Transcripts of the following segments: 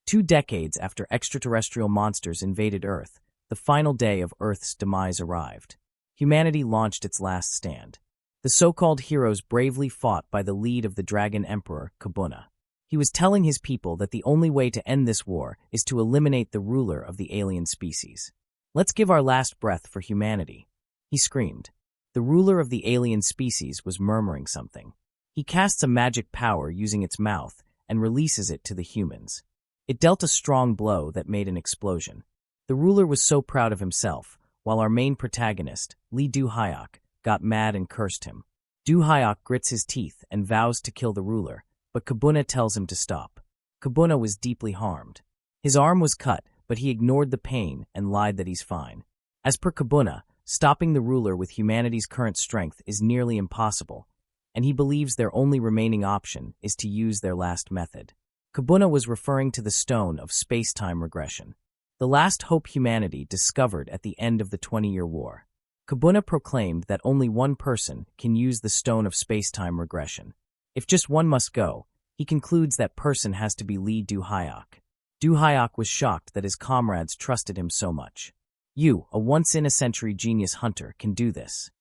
2 decades after extraterrestrial monsters invaded Earth, the final day of Earth's demise arrived. Humanity launched its last stand. The so-called heroes bravely fought by the lead of the Dragon Emperor, Kabuna. He was telling his people that the only way to end this war is to eliminate the ruler of the alien species. "Let's give our last breath for humanity," he screamed. The ruler of the alien species was murmuring something. He casts a magic power using its mouth and releases it to the humans. It dealt a strong blow that made an explosion. The ruler was so proud of himself, while our main protagonist, Lee Do-hyuk, got mad and cursed him. Do-hyuk grits his teeth and vows to kill the ruler, but Kabuna tells him to stop. Kabuna was deeply harmed. His arm was cut, but he ignored the pain and lied that he's fine. As per Kabuna, stopping the ruler with humanity's current strength is nearly impossible, and he believes their only remaining option is to use their last method. Kabuna was referring to the stone of space-time regression, the last hope humanity discovered at the end of the 20-year war. Kabuna proclaimed that only one person can use the stone of space-time regression. If just one must go, he concludes that person has to be Lee Do-hyuk. Do-hyuk was shocked that his comrades trusted him so much. "You, a once-in-a-century genius hunter, can do this,"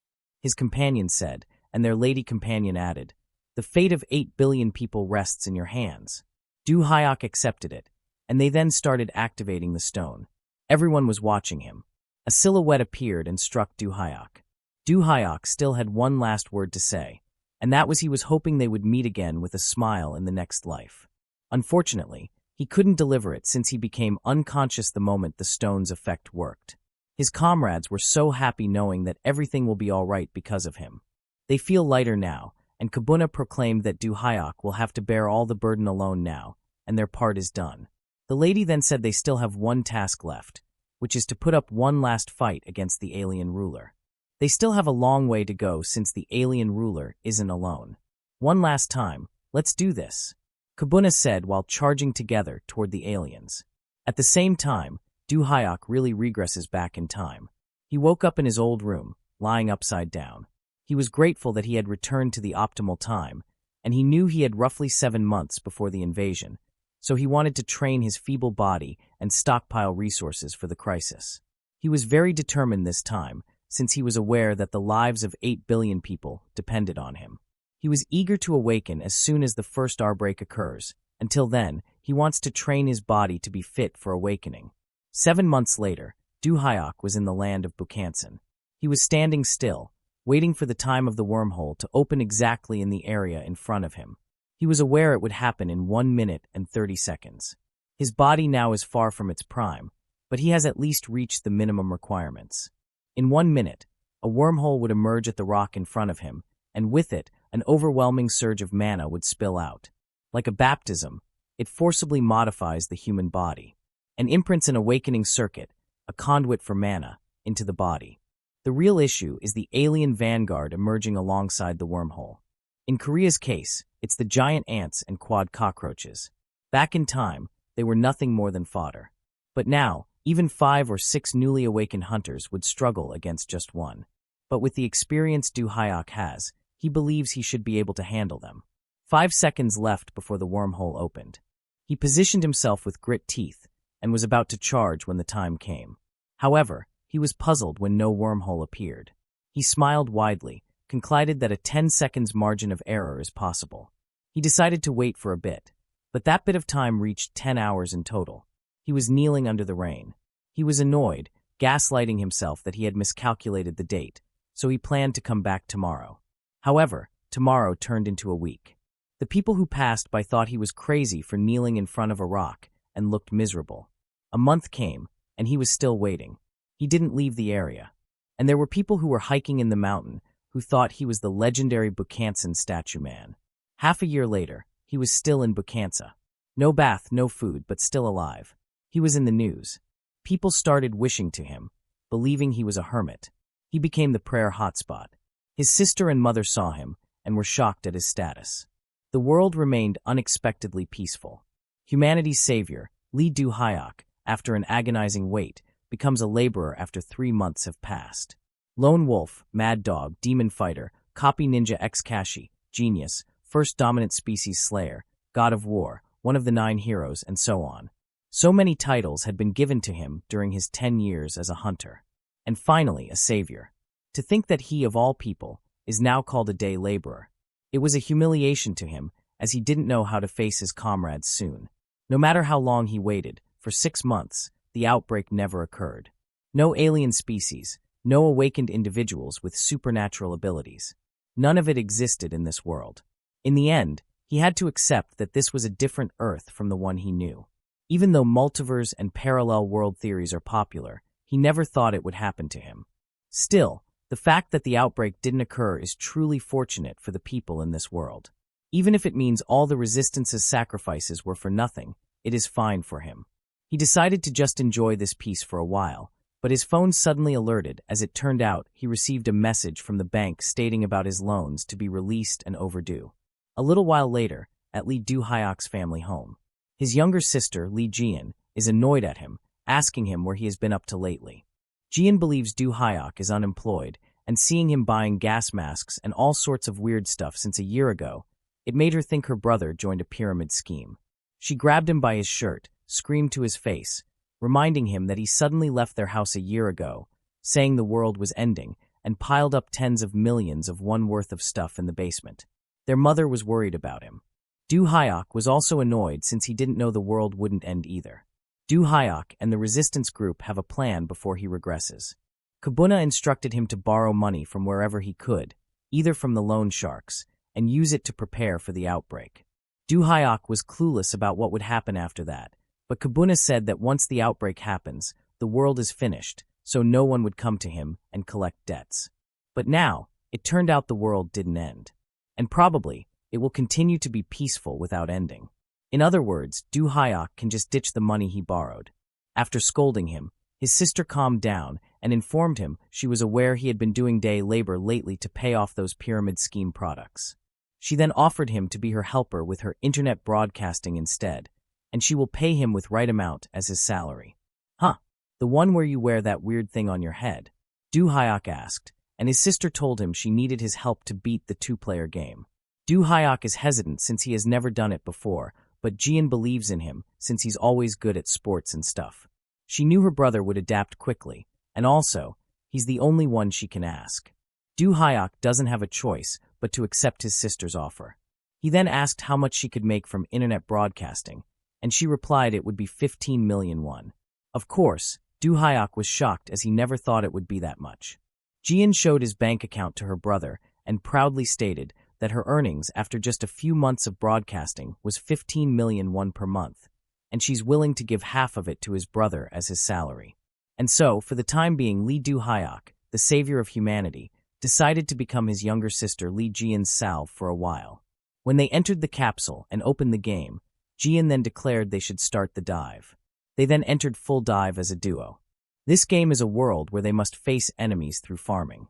his companion said, and their lady companion added, "The fate of 8 billion people rests in your hands." Do-hyuk accepted it, and they then started activating the stone. Everyone was watching him. A silhouette appeared and struck Do-hyuk. Do-hyuk still had one last word to say, and that was he was hoping they would meet again with a smile in the next life. Unfortunately, he couldn't deliver it since he became unconscious the moment the stone's effect worked. His comrades were so happy knowing that everything will be all right because of him. They feel lighter now, and Kabuna proclaimed that Do-hyuk will have to bear all the burden alone now, and their part is done. The lady then said they still have one task left, which is to put up one last fight against the alien ruler. They still have a long way to go since the alien ruler isn't alone. "One last time, let's do this," Kabuna said while charging together toward the aliens. At the same time, Do-hyuk really regresses back in time. He woke up in his old room, lying upside down. He was grateful that he had returned to the optimal time, and he knew he had roughly 7 months before the invasion, so he wanted to train his feeble body and stockpile resources for the crisis. He was very determined this time, since he was aware that the lives of 8 billion people depended on him. He was eager to awaken as soon as the first outbreak occurs. Until then, he wants to train his body to be fit for awakening. 7 months later, Do-hyuk was in the land of Bukansan. He was standing still, waiting for the time of the wormhole to open exactly in the area in front of him. He was aware it would happen in 1 minute and 30 seconds. His body now is far from its prime, but he has at least reached the minimum requirements. In 1 minute, a wormhole would emerge at the rock in front of him, and with it, an overwhelming surge of mana would spill out. Like a baptism, it forcibly modifies the human body, and imprints an awakening circuit, a conduit for mana, into the body. The real issue is the alien vanguard emerging alongside the wormhole. In Korea's case, it's the giant ants and quad cockroaches. Back in time, they were nothing more than fodder. But now, even 5 or 6 newly awakened hunters would struggle against just one. But with the experience Do-hyuk has, he believes he should be able to handle them. 5 seconds left before the wormhole opened. He positioned himself with grit teeth and was about to charge when the time came. However, he was puzzled when no wormhole appeared. He smiled widely, concluded that a 10 seconds margin of error is possible. He decided to wait for a bit, but that bit of time reached 10 hours in total. He was kneeling under the rain. He was annoyed, gaslighting himself that he had miscalculated the date, so he planned to come back tomorrow. However, tomorrow turned into a week. The people who passed by thought he was crazy for kneeling in front of a rock and looked miserable. A month came, and he was still waiting. He didn't leave the area. And there were people who were hiking in the mountain who thought he was the legendary Bukansan statue man. Half a year later, he was still in Bukansa. No bath, no food, but still alive. He was in the news. People started wishing to him, believing he was a hermit. He became the prayer hotspot. His sister and mother saw him and were shocked at his status. The world remained unexpectedly peaceful. Humanity's savior, Lee Do-hyuk, after an agonizing wait, becomes a laborer after 3 months have passed. Lone wolf, mad dog, demon fighter, copy ninja ex-kashi, genius, first dominant species slayer, god of war, one of the 9 heroes, and so on. So many titles had been given to him during his 10 years as a hunter. And finally, a savior. To think that he, of all people, is now called a day laborer. It was a humiliation to him, as he didn't know how to face his comrades soon. No matter how long he waited, for 6 months, the outbreak never occurred. No alien species, no awakened individuals with supernatural abilities. None of it existed in this world. In the end, he had to accept that this was a different Earth from the one he knew. Even though multiverse and parallel world theories are popular, he never thought it would happen to him. Still, the fact that the outbreak didn't occur is truly fortunate for the people in this world. Even if it means all the Resistance's sacrifices were for nothing, it is fine for him. He decided to just enjoy this peace for a while, but his phone suddenly alerted as it turned out he received a message from the bank stating about his loans to be released and overdue. A little while later, at Lee Do-hyuk's family home. His younger sister, Lee Jian, is annoyed at him, asking him where he has been up to lately. Jian believes Do-hyuk is unemployed, and seeing him buying gas masks and all sorts of weird stuff since a year ago, it made her think her brother joined a pyramid scheme. She grabbed him by his shirt, screamed to his face, reminding him that he suddenly left their house a year ago, saying the world was ending, and piled up tens of millions of won worth of stuff in the basement. Their mother was worried about him. Do-hyuk was also annoyed since he didn't know the world wouldn't end either. Do-hyuk and the resistance group have a plan before he regresses. Kabuna instructed him to borrow money from wherever he could, either from the loan sharks, and use it to prepare for the outbreak. Do-hyuk was clueless about what would happen after that, but Kabuna said that once the outbreak happens, the world is finished, so no one would come to him and collect debts. But now, it turned out the world didn't end. And probably, it will continue to be peaceful without ending. In other words, Do-hyuk can just ditch the money he borrowed. After scolding him, his sister calmed down and informed him she was aware he had been doing day labor lately to pay off those pyramid scheme products. She then offered him to be her helper with her internet broadcasting instead, and she will pay him with right amount as his salary. Huh, the one where you wear that weird thing on your head? Do-hyuk asked, and his sister told him she needed his help to beat the two-player game. Do-hyuk is hesitant since he has never done it before, but Jian believes in him since he's always good at sports and stuff. She knew her brother would adapt quickly, and also, he's the only one she can ask. Do-hyuk doesn't have a choice but to accept his sister's offer. He then asked how much she could make from internet broadcasting, and she replied it would be 15 million won. Of course, Do-hyuk was shocked as he never thought it would be that much. Jian showed his bank account to her brother and proudly stated that her earnings after just a few months of broadcasting was 15 million won per month, and she's willing to give half of it to his brother as his salary. And so, for the time being, Lee Do-hyuk, the savior of humanity, decided to become his younger sister Lee Jian's salve for a while. When they entered the capsule and opened the game, Jian then declared they should start the dive. They then entered full dive as a duo. This game is a world where they must face enemies through farming.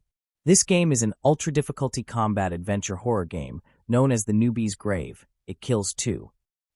This game is an ultra-difficulty combat adventure horror game known as the Newbie's Grave. It kills two.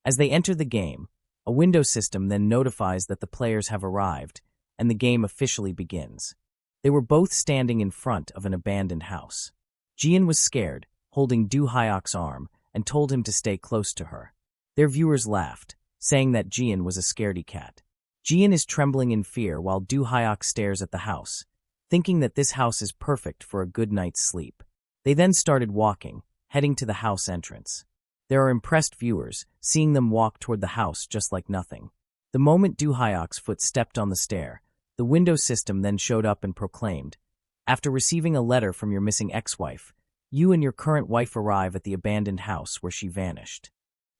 As they enter the game, a window system then notifies that the players have arrived, and the game officially begins. They were both standing in front of an abandoned house. Jian was scared, holding Do-hyuk's arm, and told him to stay close to her. Their viewers laughed, saying that Jian was a scaredy cat. Jian is trembling in fear while Do-hyuk stares at the house, thinking that this house is perfect for a good night's sleep. They then started walking, heading to the house entrance. There are impressed viewers, seeing them walk toward the house just like nothing. The moment Do-hyuk's foot stepped on the stair, the window system then showed up and proclaimed, "After receiving a letter from your missing ex-wife, you and your current wife arrive at the abandoned house where she vanished."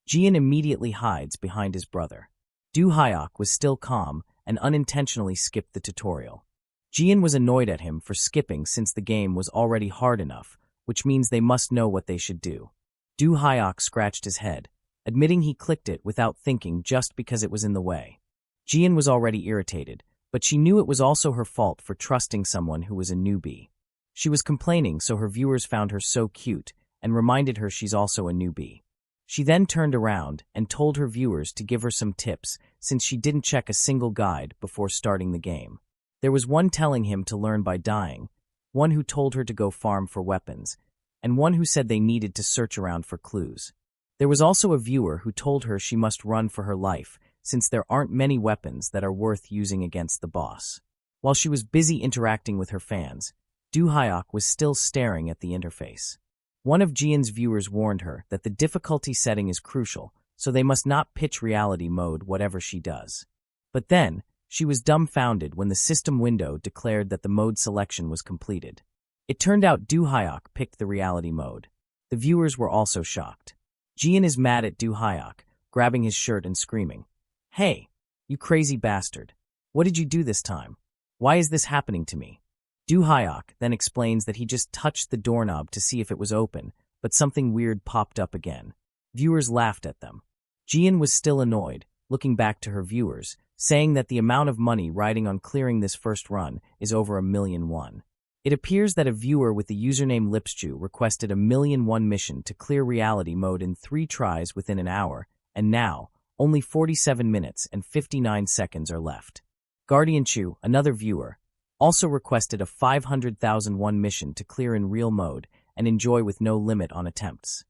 Jian immediately hides behind his brother. Do-hyuk was still calm and unintentionally skipped the tutorial. Jian was annoyed at him for skipping since the game was already hard enough, which means they must know what they should do. Do-hyuk scratched his head, admitting he clicked it without thinking just because it was in the way. Jian was already irritated, but she knew it was also her fault for trusting someone who was a newbie. She was complaining so her viewers found her so cute and reminded her she's also a newbie. She then turned around and told her viewers to give her some tips since she didn't check a single guide before starting the game. There was one telling him to learn by dying, one who told her to go farm for weapons, and one who said they needed to search around for clues. There was also a viewer who told her she must run for her life since there aren't many weapons that are worth using against the boss. While she was busy interacting with her fans, Dohyuk was still staring at the interface. One of Jian's viewers warned her that the difficulty setting is crucial, so they must not pitch reality mode whatever she does. But then, she was dumbfounded when the system window declared that the mode selection was completed. It turned out Dohyuk picked the reality mode. The viewers were also shocked. Jian is mad at Dohyuk, grabbing his shirt and screaming, "Hey, you crazy bastard. What did you do this time? Why is this happening to me?" Dohyuk then explains that he just touched the doorknob to see if it was open, but something weird popped up again. Viewers laughed at them. Jian was still annoyed, looking back to her viewers, saying that the amount of money riding on clearing this first run is over 1,000,001. It appears that a viewer with the username Lipsju requested 1,000,001 mission to clear reality mode in 3 tries within an hour, and now, only 47 minutes and 59 seconds are left. Guardian Chu, another viewer, also requested a 500,001 mission to clear in real mode and enjoy with no limit on attempts.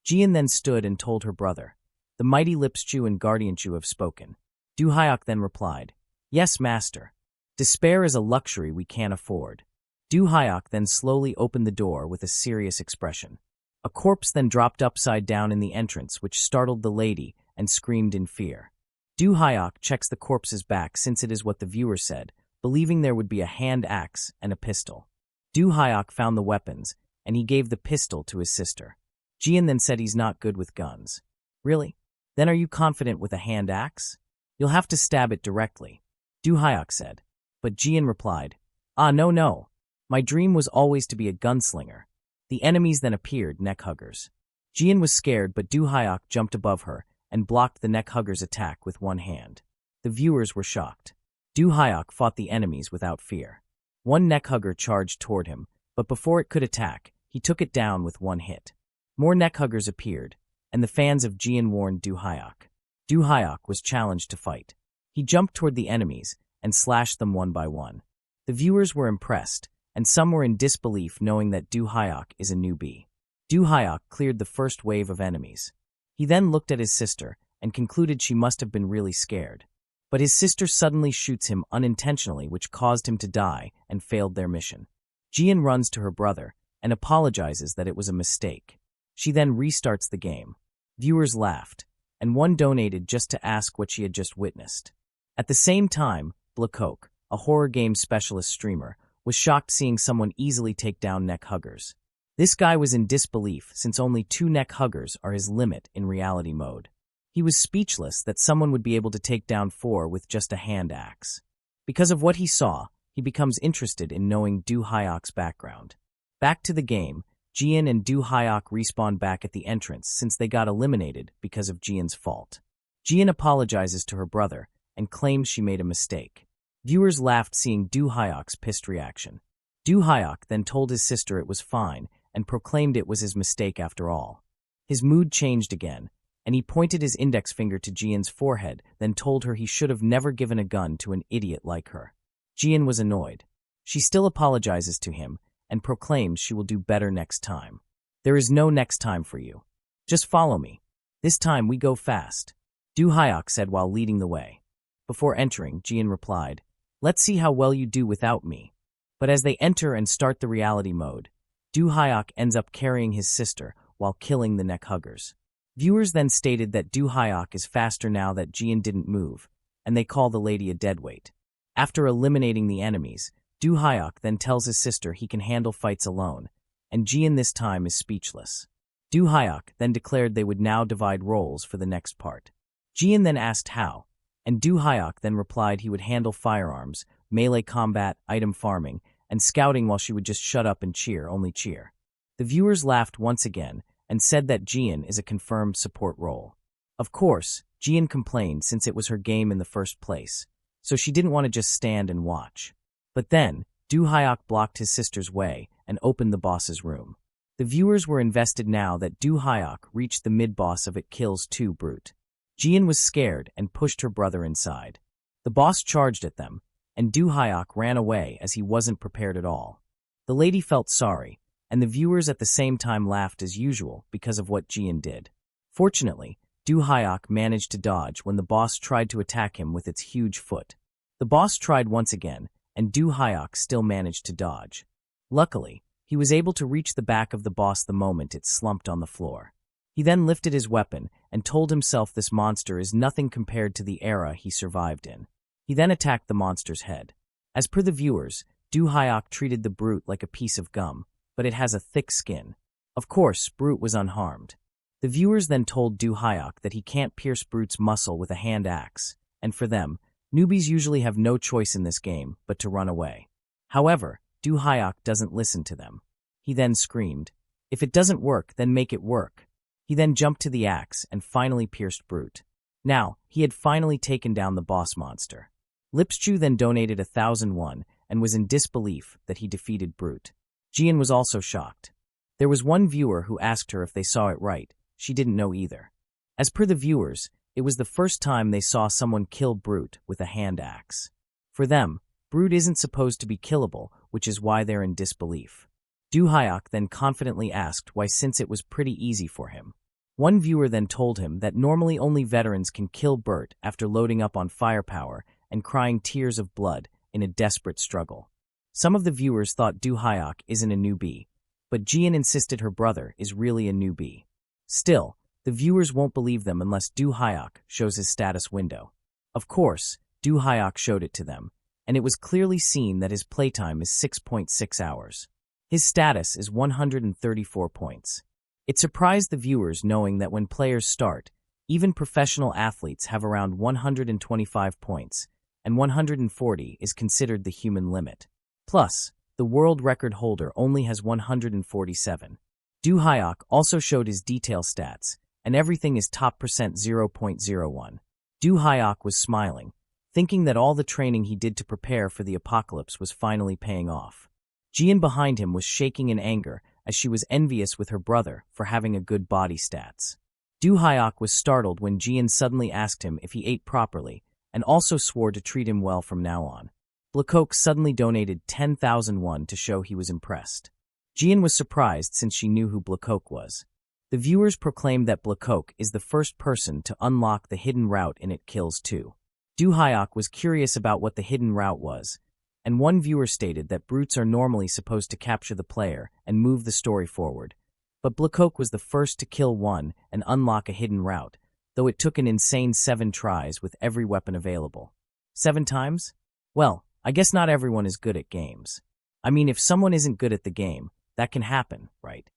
Jian then stood and told her brother, "The mighty Lipsju and Guardian Chu have spoken." Dohyuk then replied, "Yes, master. Despair is a luxury we can't afford." Dohyuk then slowly opened the door with a serious expression. A corpse then dropped upside down in the entrance, which startled the lady and screamed in fear. Dohyuk checks the corpse's back since it is what the viewer said, believing there would be a hand axe and a pistol. Dohyuk found the weapons, and he gave the pistol to his sister. Jian then said he's not good with guns. "Really? Then are you confident with a hand axe? You'll have to stab it directly," Dohyuk said. But Jian replied, No. My dream was always to be a gunslinger." The enemies then appeared, neck huggers. Jian was scared, but Dohyuk jumped above her and blocked the neck huggers' attack with one hand. The viewers were shocked. Dohyuk fought the enemies without fear. One neck hugger charged toward him, but before it could attack, he took it down with one hit. More neck huggers appeared, and the fans of Jian warned Dohyuk. Dohyuk was challenged to fight. He jumped toward the enemies and slashed them one by one. The viewers were impressed, and some were in disbelief knowing that Dohyuk is a newbie. Dohyuk cleared the first wave of enemies. He then looked at his sister and concluded she must have been really scared. But his sister suddenly shoots him unintentionally, which caused him to die and failed their mission. Jian runs to her brother and apologizes that it was a mistake. She then restarts the game. Viewers laughed, and one donated just to ask what she had just witnessed. At the same time, Blakok, a horror game specialist streamer, was shocked seeing someone easily take down neck huggers. This guy was in disbelief since only 2 neck huggers are his limit in reality mode. He was speechless that someone would be able to take down 4 with just a hand axe. Because of what he saw, he becomes interested in knowing Dohyuk's background. Back to the game, Jian and Dohyuk respawn back at the entrance since they got eliminated because of Jian's fault. Jian apologizes to her brother and claims she made a mistake. Viewers laughed seeing Dohyuk's pissed reaction. Dohyuk then told his sister it was fine and proclaimed it was his mistake after all. His mood changed again, and he pointed his index finger to Jian's forehead, then told her he should have never given a gun to an idiot like her. Jian was annoyed. She still apologizes to him and proclaims she will do better next time. "There is no next time for you. Just follow me. This time we go fast," Dohyuk said while leading the way. Before entering, Jian replied, "Let's see how well you do without me." But as they enter and start the reality mode, Dohyuk ends up carrying his sister while killing the neck huggers. Viewers then stated that Dohyuk is faster now that Jian didn't move, and they call the lady a deadweight. After eliminating the enemies, Dohyuk then tells his sister he can handle fights alone, and Jian this time is speechless. Dohyuk then declared they would now divide roles for the next part. Jian then asked how, and Dohyuk then replied he would handle firearms, melee combat, item farming, and scouting while she would just shut up and cheer, only cheer. The viewers laughed once again and said that Jian is a confirmed support role. Of course, Jian complained since it was her game in the first place, so she didn't want to just stand and watch. But then, Dohyuk blocked his sister's way and opened the boss's room. The viewers were invested now that Dohyuk reached the mid-boss of It Kills 2 Brute. Jian was scared and pushed her brother inside. The boss charged at them, and Dohyuk ran away as he wasn't prepared at all. The lady felt sorry, and the viewers at the same time laughed as usual because of what Jian did. Fortunately, Dohyuk managed to dodge when the boss tried to attack him with its huge foot. The boss tried once again, and Dohyuk still managed to dodge. Luckily, he was able to reach the back of the boss the moment it slumped on the floor. He then lifted his weapon and told himself this monster is nothing compared to the era he survived in. He then attacked the monster's head. As per the viewers, Dohyuk treated the brute like a piece of gum, but it has a thick skin. Of course, Brute was unharmed. The viewers then told Dohyuk that he can't pierce Brute's muscle with a hand axe, and for them, newbies usually have no choice in this game but to run away. However, Dohyuk doesn't listen to them. He then screamed, "If it doesn't work, then make it work." He then jumped to the axe and finally pierced Brute. Now, he had finally taken down the boss monster. Lipschu then donated 1,000 won and was in disbelief that he defeated Brute. Jian was also shocked. There was one viewer who asked her if they saw it right. She didn't know either. As per the viewers, it was the first time they saw someone kill Brute with a hand axe. For them, Brute isn't supposed to be killable, which is why they're in disbelief. Dohyuk then confidently asked why, since it was pretty easy for him. One viewer then told him that normally only veterans can kill Brute after loading up on firepower and crying tears of blood in a desperate struggle. Some of the viewers thought Dohyuk isn't a newbie, but Jian insisted her brother is really a newbie. Still, the viewers won't believe them unless Dohyuk shows his status window. Of course, Dohyuk showed it to them, and it was clearly seen that his playtime is 6.6 hours. His status is 134 points. It surprised the viewers knowing that when players start, even professional athletes have around 125 points, and 140 is considered the human limit. Plus, the world record holder only has 147. Dohyuk also showed his detail stats, and everything is top percent 0.01. Dohyuk was smiling, thinking that all the training he did to prepare for the apocalypse was finally paying off. Jian behind him was shaking in anger as she was envious with her brother for having a good body stats. Dohyuk was startled when Jian suddenly asked him if he ate properly and also swore to treat him well from now on. Blakok suddenly donated 10,000 won to show he was impressed. Jian was surprised since she knew who Blakok was. The viewers proclaimed that Blakok is the first person to unlock the hidden route in It Kills 2. Dohyuk was curious about what the hidden route was, and one viewer stated that brutes are normally supposed to capture the player and move the story forward. But Blakok was the first to kill one and unlock a hidden route, though it took an insane 7 tries with every weapon available. 7 times? Well, I guess not everyone is good at games. I mean, if someone isn't good at the game, that can happen, right?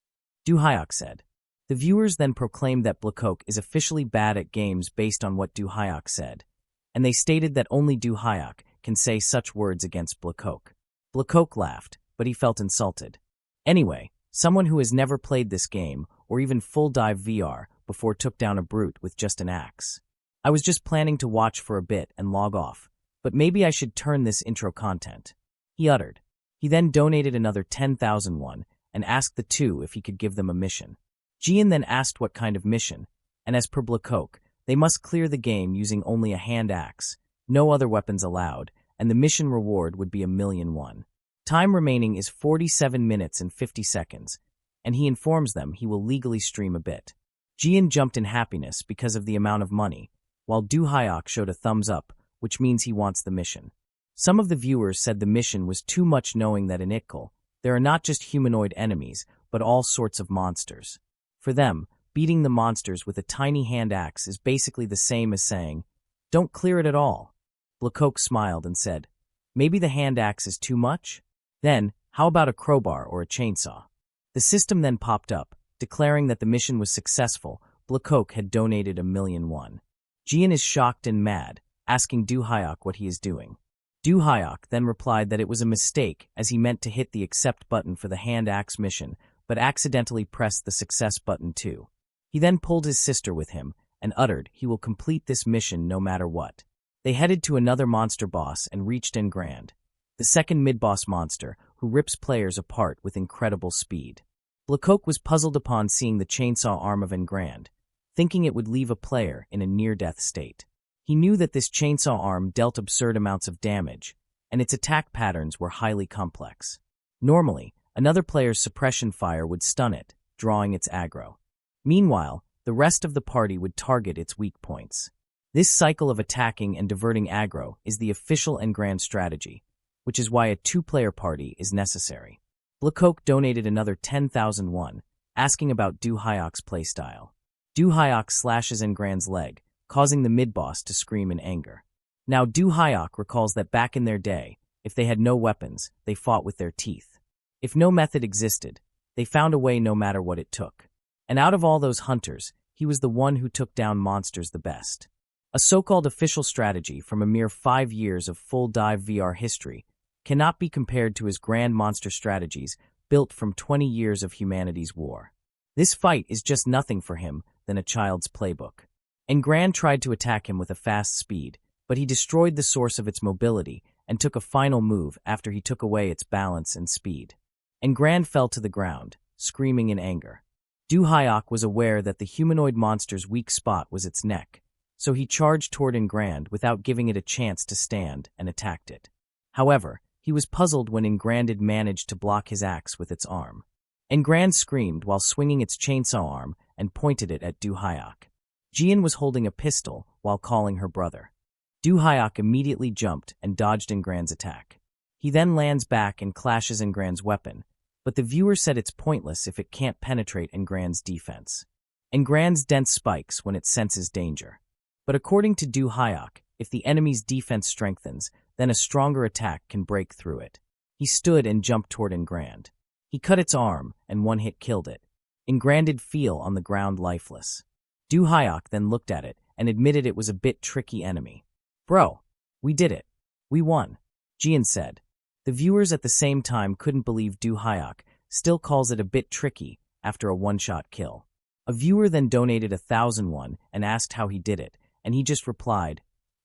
Dohyuk said. The viewers then proclaimed that Blakok is officially bad at games based on what Dohyuk said, and they stated that only Dohyuk can say such words against Blakok. Blakok laughed, but he felt insulted. Anyway, someone who has never played this game or even full dive VR before took down a brute with just an axe. I was just planning to watch for a bit and log off, but maybe I should turn this intro content, he uttered. He then donated another 10,000 won and asked the two if he could give them a mission. Jian then asked what kind of mission, and as per Blakok, they must clear the game using only a hand axe, no other weapons allowed, and the mission reward would be 1,000,000 won. Time remaining is 47 minutes and 50 seconds, and he informs them he will legally stream a bit. Jian jumped in happiness because of the amount of money, while Dohyuk showed a thumbs up, which means he wants the mission. Some of the viewers said the mission was too much, knowing that in Itkal, there are not just humanoid enemies, but all sorts of monsters. For them, beating the monsters with a tiny hand axe is basically the same as saying, "Don't clear it at all." Blakok smiled and said, "Maybe the hand axe is too much? Then, how about a crowbar or a chainsaw?" The system then popped up, declaring that the mission was successful. Blakok had donated 1,000,000 won. Jian is shocked and mad, asking Dohyuk what he is doing. Dohyuk then replied that it was a mistake as he meant to hit the accept button for the hand axe mission, but accidentally pressed the success button too. He then pulled his sister with him and uttered he will complete this mission no matter what. They headed to another monster boss and reached Engrand, the second mid-boss monster who rips players apart with incredible speed. Blakok was puzzled upon seeing the chainsaw arm of Engrand, thinking it would leave a player in a near-death state. He knew that this chainsaw arm dealt absurd amounts of damage, and its attack patterns were highly complex. Normally, another player's suppression fire would stun it, drawing its aggro. Meanwhile, the rest of the party would target its weak points. This cycle of attacking and diverting aggro is the official and grand strategy, which is why a two-player party is necessary. Blakok donated another 10,000 won, asking about Dohyuk's playstyle. Dohyuk slashes Engrand's leg, causing the mid-boss to scream in anger. Now Dohyuk recalls that back in their day, if they had no weapons, they fought with their teeth. If no method existed, they found a way no matter what it took. And out of all those hunters, he was the one who took down monsters the best. A so-called official strategy from a mere 5 years of full-dive VR history cannot be compared to his grand monster strategies built from 20 years of humanity's war. This fight is just nothing for him than a child's playbook. Engrand tried to attack him with a fast speed, but he destroyed the source of its mobility and took a final move after he took away its balance and speed. Engrand fell to the ground, screaming in anger. Dohyuk was aware that the humanoid monster's weak spot was its neck, so he charged toward Engrand without giving it a chance to stand and attacked it. However, he was puzzled when Engrand had managed to block his axe with its arm. Engrand screamed while swinging its chainsaw arm and pointed it at Dohyuk. Jian was holding a pistol while calling her brother. Dohyuk immediately jumped and dodged Engrand's attack. He then lands back and clashes Engrand's weapon, but the viewer said it's pointless if it can't penetrate Engrand's defense. Engrand's dent spikes when it senses danger. But according to Dohyuk, if the enemy's defense strengthens, then a stronger attack can break through it. He stood and jumped toward Engrand. He cut its arm, and one hit killed it. Engrand did feel on the ground lifeless. Dohyuk then looked at it and admitted it was a bit tricky enemy. "Bro, we did it. We won," Jian said. The viewers at the same time couldn't believe Dohyuk still calls it a bit tricky after a one-shot kill. A viewer then donated 1,000 won and asked how he did it, and he just replied,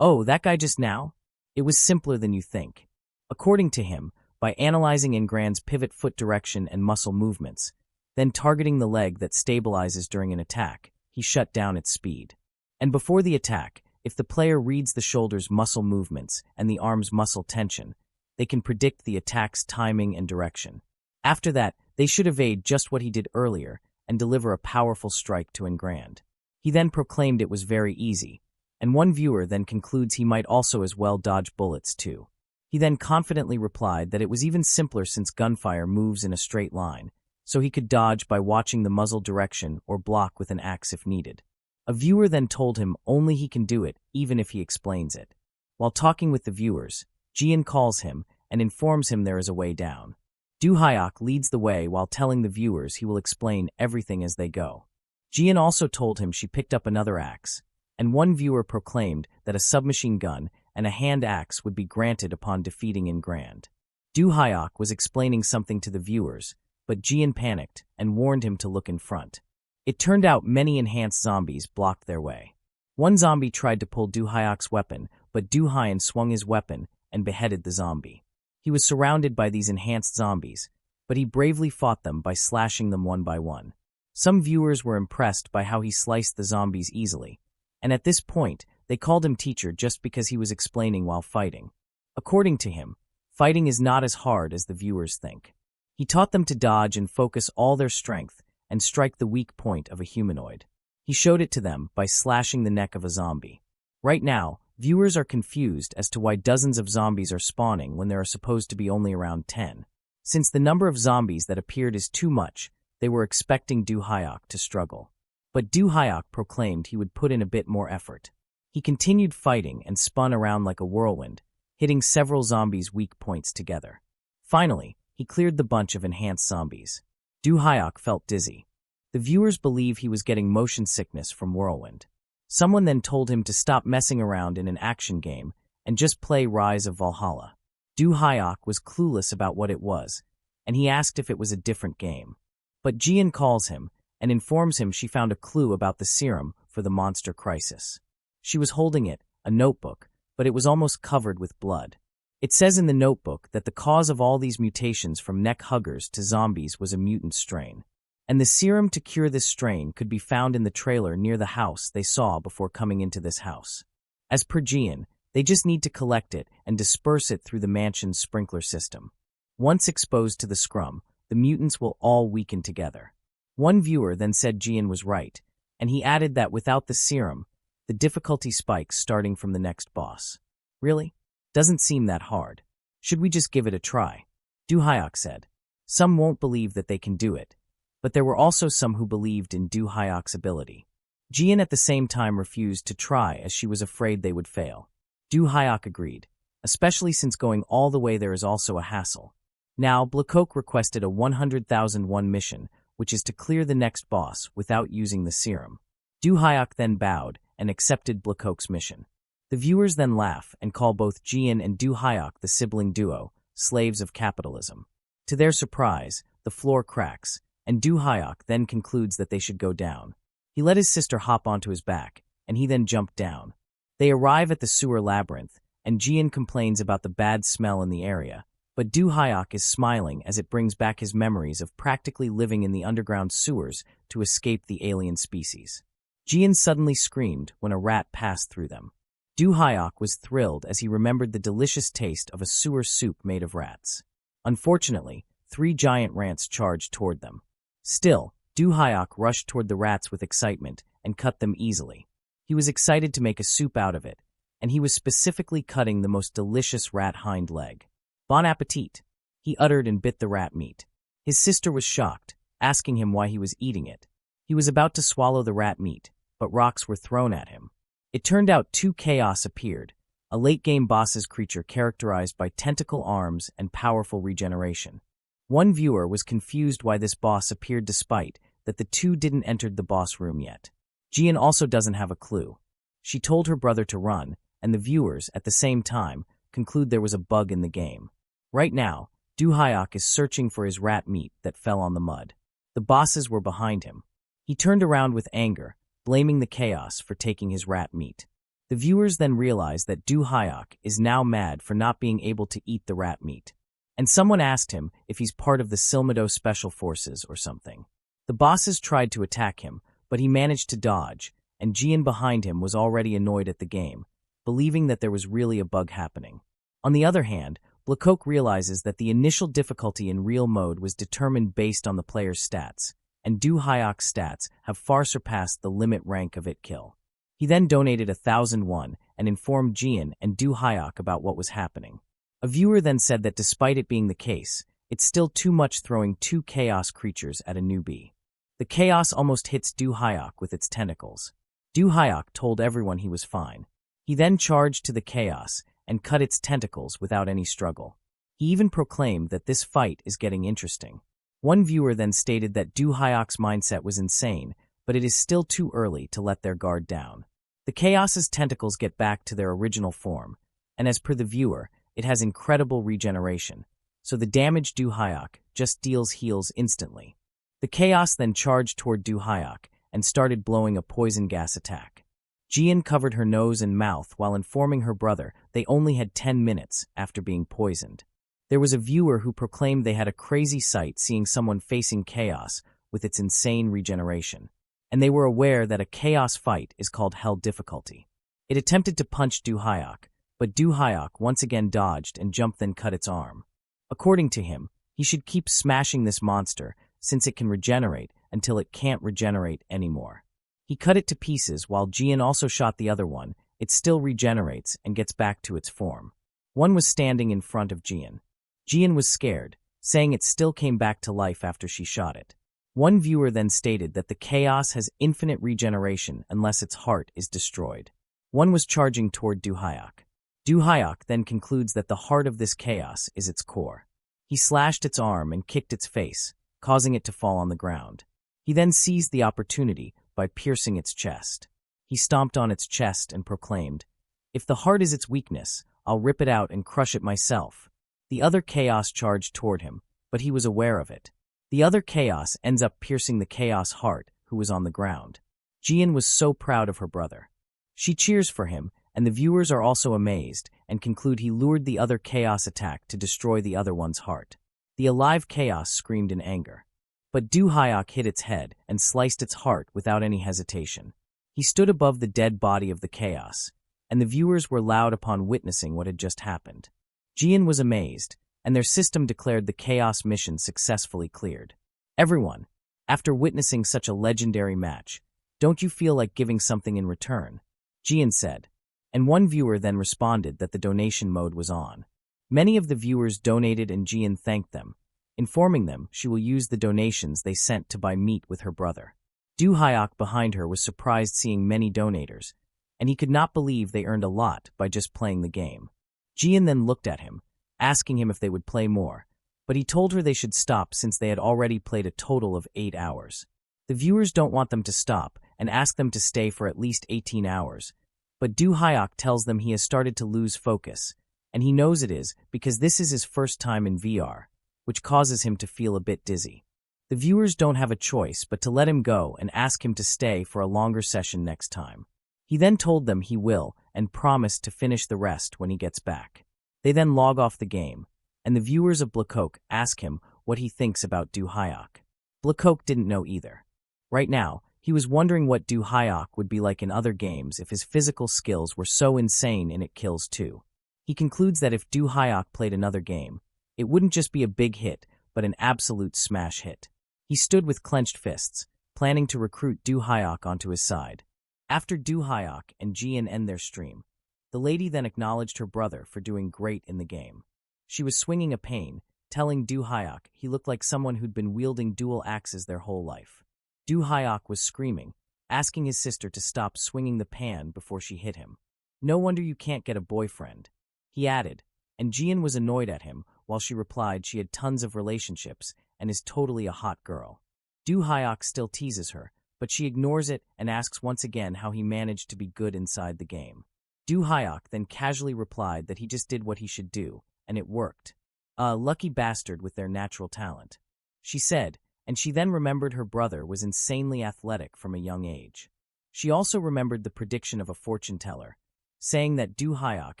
"Oh, that guy just now? It was simpler than you think." According to him, by analyzing Engrand's pivot foot direction and muscle movements, then targeting the leg that stabilizes during an attack, he shut down its speed. And before the attack, if the player reads the shoulder's muscle movements and the arm's muscle tension, they can predict the attack's timing and direction. After that, they should evade just what he did earlier and deliver a powerful strike to Engrand. He then proclaimed it was very easy, and one viewer then concludes he might also as well dodge bullets too. He then confidently replied that it was even simpler since gunfire moves in a straight line, so he could dodge by watching the muzzle direction or block with an axe if needed. A viewer then told him only he can do it even if he explains it. While talking with the viewers, Jian calls him and informs him there is a way down. Dohyuk leads the way while telling the viewers he will explain everything as they go. Jian also told him she picked up another axe, and one viewer proclaimed that a submachine gun and a hand axe would be granted upon defeating Engrand. Dohyuk was explaining something to the viewers, but Jian panicked and warned him to look in front. It turned out many enhanced zombies blocked their way. One zombie tried to pull Dohyuk's weapon, but Dohyun swung his weapon and beheaded the zombie. He was surrounded by these enhanced zombies, but he bravely fought them by slashing them one by one. Some viewers were impressed by how he sliced the zombies easily, and at this point, they called him teacher just because he was explaining while fighting. According to him, fighting is not as hard as the viewers think. He taught them to dodge and focus all their strength and strike the weak point of a humanoid. He showed it to them by slashing the neck of a zombie. Right now, viewers are confused as to why dozens of zombies are spawning when there are supposed to be only around 10. Since the number of zombies that appeared is too much, they were expecting Dohyuk to struggle. But Dohyuk proclaimed he would put in a bit more effort. He continued fighting and spun around like a whirlwind, hitting several zombies' weak points together. Finally, he cleared the bunch of enhanced zombies. Dohyuk felt dizzy. The viewers believe he was getting motion sickness from whirlwind. Someone then told him to stop messing around in an action game and just play Rise of Valhalla. Dohyuk was clueless about what it was, and he asked if it was a different game. But Jian calls him and informs him she found a clue about the serum for the monster crisis. She was holding it, a notebook, but it was almost covered with blood. It says in the notebook that the cause of all these mutations from neck huggers to zombies was a mutant strain. And the serum to cure this strain could be found in the trailer near the house they saw before coming into this house. As per Jian, they just need to collect it and disperse it through the mansion's sprinkler system. Once exposed to the scrum, the mutants will all weaken together. One viewer then said Jian was right, And he added that without the serum, the difficulty spikes starting from the next boss. Really? Doesn't seem that hard. Should we just give it a try? Dohyuk said. Some won't believe that they can do it, but there were also some who believed in Dohyuk's ability. Jian at the same time refused to try as she was afraid they would fail. Dohyuk agreed, especially since going all the way there is also a hassle. Now, Blakok requested a 100,001 mission, which is to clear the next boss without using the serum. Dohyuk then bowed and accepted Blakok's mission. The viewers then laugh and call both Jian and Dohyuk the sibling duo, slaves of capitalism. To their surprise, the floor cracks, and Dohyuk then concludes that they should go down. He let his sister hop onto his back, and he then jumped down. They arrive at the sewer labyrinth, and Jian complains about the bad smell in the area, but Dohyuk is smiling as it brings back his memories of practically living in the underground sewers to escape the alien species. Jian suddenly screamed when a rat passed through them. Dohyuk was thrilled as he remembered the delicious taste of a sewer soup made of rats. Unfortunately, 3 giant rats charged toward them. Still, Dohyuk rushed toward the rats with excitement and cut them easily. He was excited to make a soup out of it, and he was specifically cutting the most delicious rat hind leg. Bon appetit, he uttered and bit the rat meat. His sister was shocked, asking him why he was eating it. He was about to swallow the rat meat, but rocks were thrown at him. It turned out 2 chaos appeared, a late-game boss's creature characterized by tentacle arms and powerful regeneration. One viewer was confused why this boss appeared despite that the 2 didn't enter the boss room yet. Jian also doesn't have a clue. She told her brother to run, and the viewers, at the same time, conclude there was a bug in the game. Right now, Dohyuk is searching for his rat meat that fell on the mud. The bosses were behind him. He turned around with anger, blaming the chaos for taking his rat meat. The viewers then realize that Dohyuk is now mad for not being able to eat the rat meat. And someone asked him if he's part of the Silmado Special Forces or something. The bosses tried to attack him, but he managed to dodge, and Jian behind him was already annoyed at the game, believing that there was really a bug happening. On the other hand, Blakok realizes that the initial difficulty in real mode was determined based on the player's stats, and Dohyuk's stats have far surpassed the limit rank of it kill. He then donated 1,001 and informed Jian and Dohyuk about what was happening. A viewer then said that despite it being the case, it's still too much throwing 2 chaos creatures at a newbie. The chaos almost hits Dohyuk with its tentacles. Dohyuk told everyone he was fine. He then charged to the chaos and cut its tentacles without any struggle. He even proclaimed that this fight is getting interesting. One viewer then stated that Dohyuk's mindset was insane, but it is still too early to let their guard down. The chaos's tentacles get back to their original form, and as per the viewer, it has incredible regeneration, so the damaged Dohyuk just deals heals instantly. The chaos then charged toward Dohyuk and started blowing a poison gas attack. Jian covered her nose and mouth while informing her brother they only had 10 minutes after being poisoned. There was a viewer who proclaimed they had a crazy sight seeing someone facing chaos with its insane regeneration, and they were aware that a chaos fight is called Hell difficulty. It attempted to punch Dohyuk, but Dohyuk once again dodged and jumped then cut its arm. According to him, he should keep smashing this monster since it can regenerate until it can't regenerate anymore. He cut it to pieces while Jian also shot the other one. It still regenerates and gets back to its form. One was standing in front of Jian. Jian was scared, saying it still came back to life after she shot it. One viewer then stated that the chaos has infinite regeneration unless its heart is destroyed. One was charging toward Dohyuk. Dohyuk then concludes that the heart of this chaos is its core. He slashed its arm and kicked its face, causing it to fall on the ground. He then seized the opportunity by piercing its chest. He stomped on its chest and proclaimed, "If the heart is its weakness, I'll rip it out and crush it myself." The other chaos charged toward him, but he was aware of it. The other chaos ends up piercing the chaos heart, who was on the ground. Jian was so proud of her brother. She cheers for him, and the viewers are also amazed and conclude he lured the other chaos attack to destroy the other one's heart. The alive chaos screamed in anger. But Dohyuk hit its head and sliced its heart without any hesitation. He stood above the dead body of the chaos, and the viewers were loud upon witnessing what had just happened. Jian was amazed, and their system declared the chaos mission successfully cleared. Everyone, after witnessing such a legendary match, Don't you feel like giving something in return? Jian said. And one viewer then responded that the donation mode was on. Many of the viewers donated and Jian thanked them, informing them she will use the donations they sent to buy meat with her brother. Dohyuk behind her was surprised seeing many donators, and he could not believe they earned a lot by just playing the game. Jian then looked at him, asking him if they would play more, but he told her they should stop since they had already played a total of 8 hours. The viewers don't want them to stop and ask them to stay for at least 18 hours, but Dohyuk tells them he has started to lose focus, and he knows it is because this is his first time in VR, which causes him to feel a bit dizzy. The viewers don't have a choice but to let him go and ask him to stay for a longer session next time. He then told them he will and promised to finish the rest when he gets back. They then log off the game, and the viewers of Blackoak ask him what he thinks about Dohyuk. Blackoak didn't know either. Right now, he was wondering what Dohyuk would be like in other games if his physical skills were so insane in It Kills 2. He concludes that if Dohyuk played another game, it wouldn't just be a big hit, but an absolute smash hit. He stood with clenched fists, planning to recruit Dohyuk onto his side. After Dohyuk and Jian end their stream, the lady then acknowledged her brother for doing great in the game. She was swinging a pane, telling Dohyuk he looked like someone who'd been wielding dual axes their whole life. Dohyuk was screaming, asking his sister to stop swinging the pan before she hit him. No wonder you can't get a boyfriend, he added, and Jian was annoyed at him while she replied she had tons of relationships and is totally a hot girl. Dohyuk still teases her, but she ignores it and asks once again how he managed to be good inside the game. Dohyuk then casually replied that he just did what he should do, and it worked. A lucky bastard with their natural talent, she said, and she then remembered her brother was insanely athletic from a young age. She also remembered the prediction of a fortune teller, saying that Dohyuk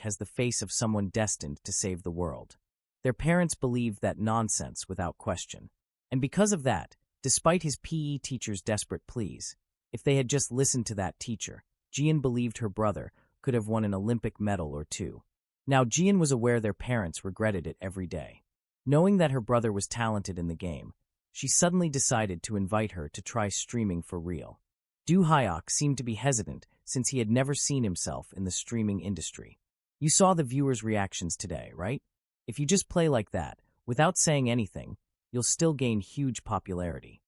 has the face of someone destined to save the world. Their parents believed that nonsense without question. And because of that, despite his PE teacher's desperate pleas, if they had just listened to that teacher, Jian believed her brother could have won an Olympic medal or two. Now Jian was aware their parents regretted it every day. Knowing that her brother was talented in the game, she suddenly decided to invite her to try streaming for real. Dohyuk seemed to be hesitant since he had never seen himself in the streaming industry. You saw the viewers' reactions today, right? If you just play like that, without saying anything, you'll still gain huge popularity.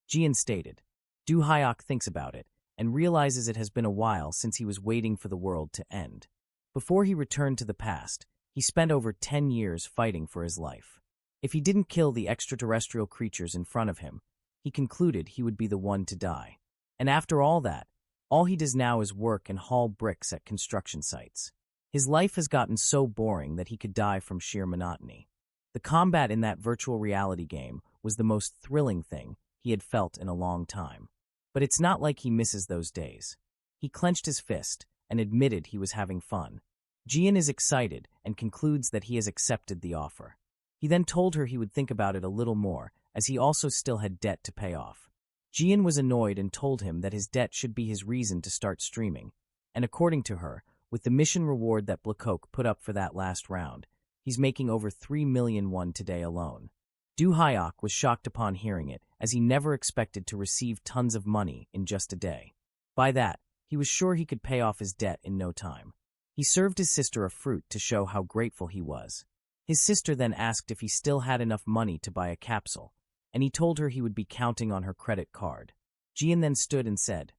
Jian stated. Dohyuk thinks about it and realizes it has been a while since he was waiting for the world to end. Before he returned to the past, he spent over 10 years fighting for his life. If he didn't kill the extraterrestrial creatures in front of him, he concluded he would be the one to die. And after all that, all he does now is work and haul bricks at construction sites. His life has gotten so boring that he could die from sheer monotony. The combat in that virtual reality game was the most thrilling thing he had felt in a long time. But it's not like he misses those days. He clenched his fist and admitted he was having fun. Jian is excited and concludes that he has accepted the offer. He then told her he would think about it a little more, as he also still had debt to pay off. Jian was annoyed and told him that his debt should be his reason to start streaming, and according to her, with the mission reward that Blackoak put up for that last round, he's making over 3 million won today alone. Dohyuk was shocked upon hearing it, as he never expected to receive tons of money in just a day. By that, he was sure he could pay off his debt in no time. He served his sister a fruit to show how grateful he was. His sister then asked if he still had enough money to buy a capsule, and he told her he would be counting on her credit card. Jian then stood and said,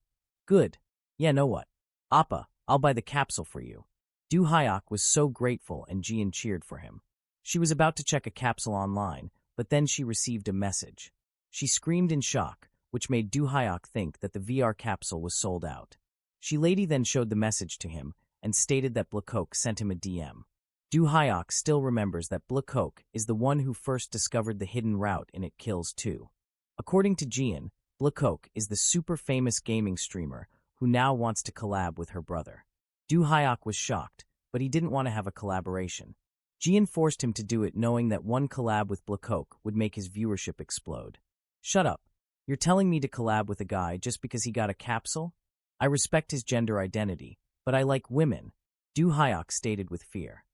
"Good. Yeah, know what? Appa, I'll buy the capsule for you." Dohyuk was so grateful and Jian cheered for him. She was about to check a capsule online, but then she received a message. She screamed in shock, which made Dohyuk think that the VR capsule was sold out. She lady then showed the message to him and stated that Blackoak sent him a DM. Dohyuk still remembers that Blackoak is the one who first discovered the hidden route in It Kills 2. According to Jian, Blackoak is the super famous gaming streamer who now wants to collab with her brother. Dohyuk was shocked, but he didn't want to have a collaboration. Jian forced him to do it knowing that one collab with Blackoak would make his viewership explode. "Shut up. You're telling me to collab with a guy just because he got a capsule? I respect his gender identity, but I like women," Dohyuk stated with fear.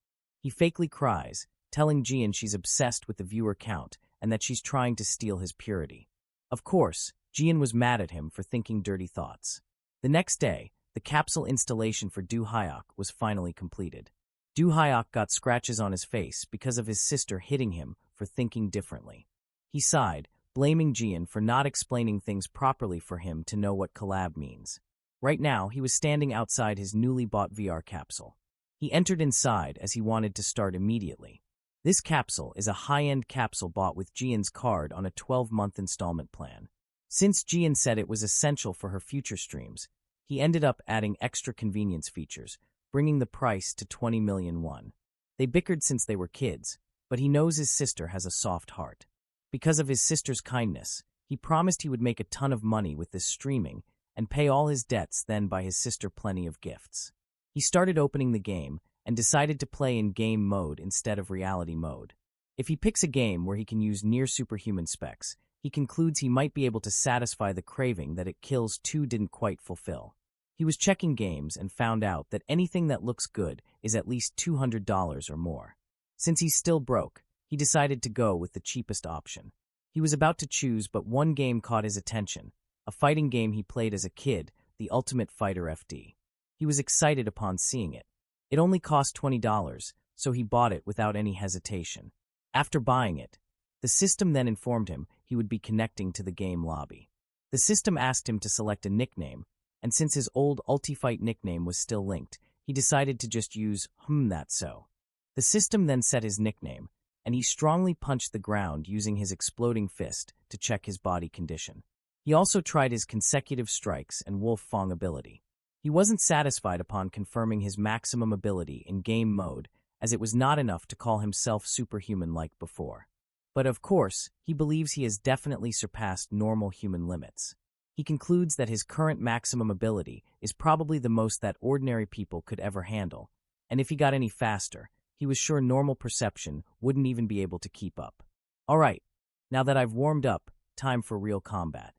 He fakely cries, telling Jian she's obsessed with the viewer count and that she's trying to steal his purity. Of course, Jian was mad at him for thinking dirty thoughts. The next day, the capsule installation for Dohyuk was finally completed. Dohyuk got scratches on his face because of his sister hitting him for thinking differently. He sighed, blaming Jian for not explaining things properly for him to know what collab means. Right now, he was standing outside his newly bought VR capsule. He entered inside as he wanted to start immediately. This capsule is a high-end capsule bought with Jian's card on a 12-month installment plan. Since Jian said it was essential for her future streams, he ended up adding extra convenience features, bringing the price to 20 million won. They bickered since they were kids, but he knows his sister has a soft heart. Because of his sister's kindness, he promised he would make a ton of money with this streaming and pay all his debts, then buy his sister plenty of gifts. He started opening the game and decided to play in game mode instead of reality mode. If he picks a game where he can use near superhuman specs, he concludes he might be able to satisfy the craving that It Kills 2 didn't quite fulfill. He was checking games and found out that anything that looks good is at least $200 or more. Since he's still broke, he decided to go with the cheapest option. He was about to choose, but one game caught his attention, a fighting game he played as a kid, The Ultimate Fighter FD. He was excited upon seeing it. It only cost $20, so he bought it without any hesitation. After buying it, the system then informed him he would be connecting to the game lobby. The system asked him to select a nickname, and since his old Ultifight nickname was still linked, he decided to just use that's so. The system then set his nickname, and he strongly punched the ground using his exploding fist to check his body condition. He also tried his consecutive strikes and Wolf Fong ability. He wasn't satisfied upon confirming his maximum ability in game mode, as it was not enough to call himself superhuman like before. But of course, he believes he has definitely surpassed normal human limits. He concludes that his current maximum ability is probably the most that ordinary people could ever handle, and if he got any faster, he was sure normal perception wouldn't even be able to keep up. Alright, now that I've warmed up, time for real combat.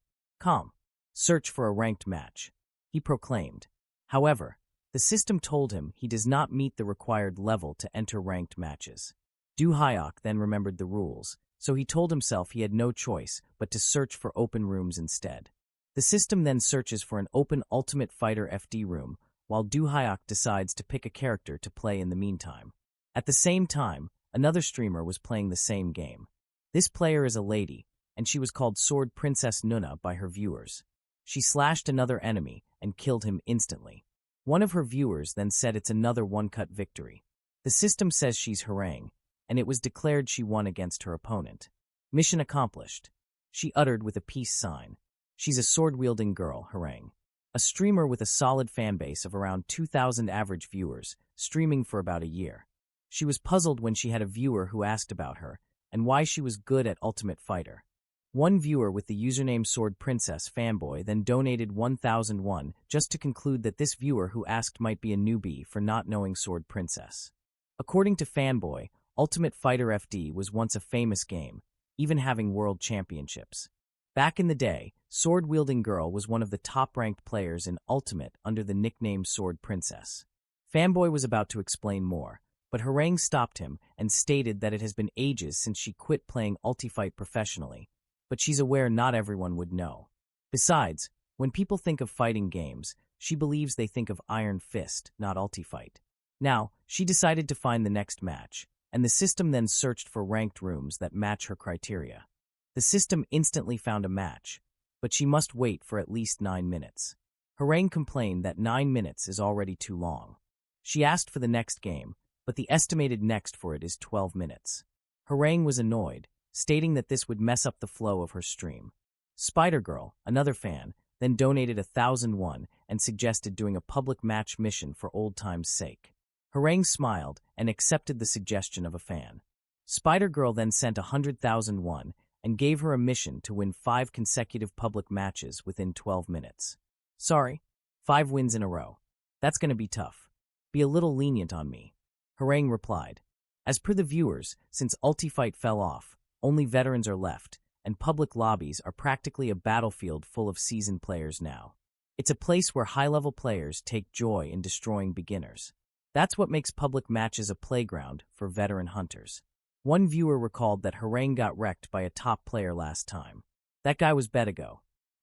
Search for a ranked match, he proclaimed. However, the system told him he does not meet the required level to enter ranked matches. Dohyuk then remembered the rules, so he told himself he had no choice but to search for open rooms instead. The system then searches for an open Ultimate Fighter FD room, while Dohyuk decides to pick a character to play in the meantime. At the same time, another streamer was playing the same game. This player is a lady, and she was called Sword Princess Nuna by her viewers. She slashed another enemy and killed him instantly. One of her viewers then said it's another one-cut victory. The system says she's Harang, and it was declared she won against her opponent. Mission accomplished, she uttered with a peace sign. She's a sword-wielding girl, Harang. A streamer with a solid fanbase of around 2,000 average viewers, streaming for about a year. She was puzzled when she had a viewer who asked about her, and why she was good at Ultimate Fighter. One viewer with the username Sword Princess Fanboy then donated 1,000 won just to conclude that this viewer who asked might be a newbie for not knowing Sword Princess. According to Fanboy, Ultimate Fighter FD was once a famous game, even having world championships. Back in the day, Sword-wielding girl was one of the top-ranked players in Ultimate under the nickname Sword Princess. Fanboy was about to explain more, but Harang stopped him and stated that it has been ages since she quit playing Ultifight professionally, but she's aware not everyone would know. Besides, when people think of fighting games, she believes they think of Iron Fist, not Ultifight. Now, she decided to find the next match, and the system then searched for ranked rooms that match her criteria. The system instantly found a match, but she must wait for at least 9 minutes. Harang complained that 9 minutes is already too long. She asked for the next game, but the estimated next for it is 12 minutes. Harang was annoyed, stating that this would mess up the flow of her stream. Spider-Girl, another fan, then donated 1,000 won and suggested doing a public match mission for old times' sake. Harang smiled and accepted the suggestion of a fan. Spider-Girl then sent 100,000 won and gave her a mission to win 5 consecutive public matches within 12 minutes. Sorry, 5 wins in a row. That's gonna be tough. Be a little lenient on me, Harang replied. As per the viewers, since Ultifight fell off, only veterans are left, and public lobbies are practically a battlefield full of seasoned players now. It's a place where high-level players take joy in destroying beginners. That's what makes public matches a playground for veteran hunters. One viewer recalled that Harang got wrecked by a top player last time. That guy was Bedigo.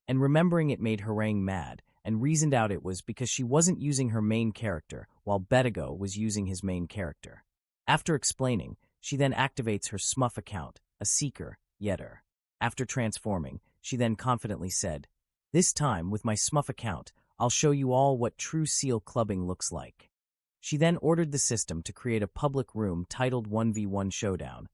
And remembering it made Harang mad, and reasoned out it was because she wasn't using her main character, while Betigo was using his main character. After explaining, she then activates her Smuff account, a seeker, Yetter. After transforming, she then confidently said, "This time, with my Smuff account, I'll show you all what true seal clubbing looks like." She then ordered the system to create a public room titled 1v1 Showdown,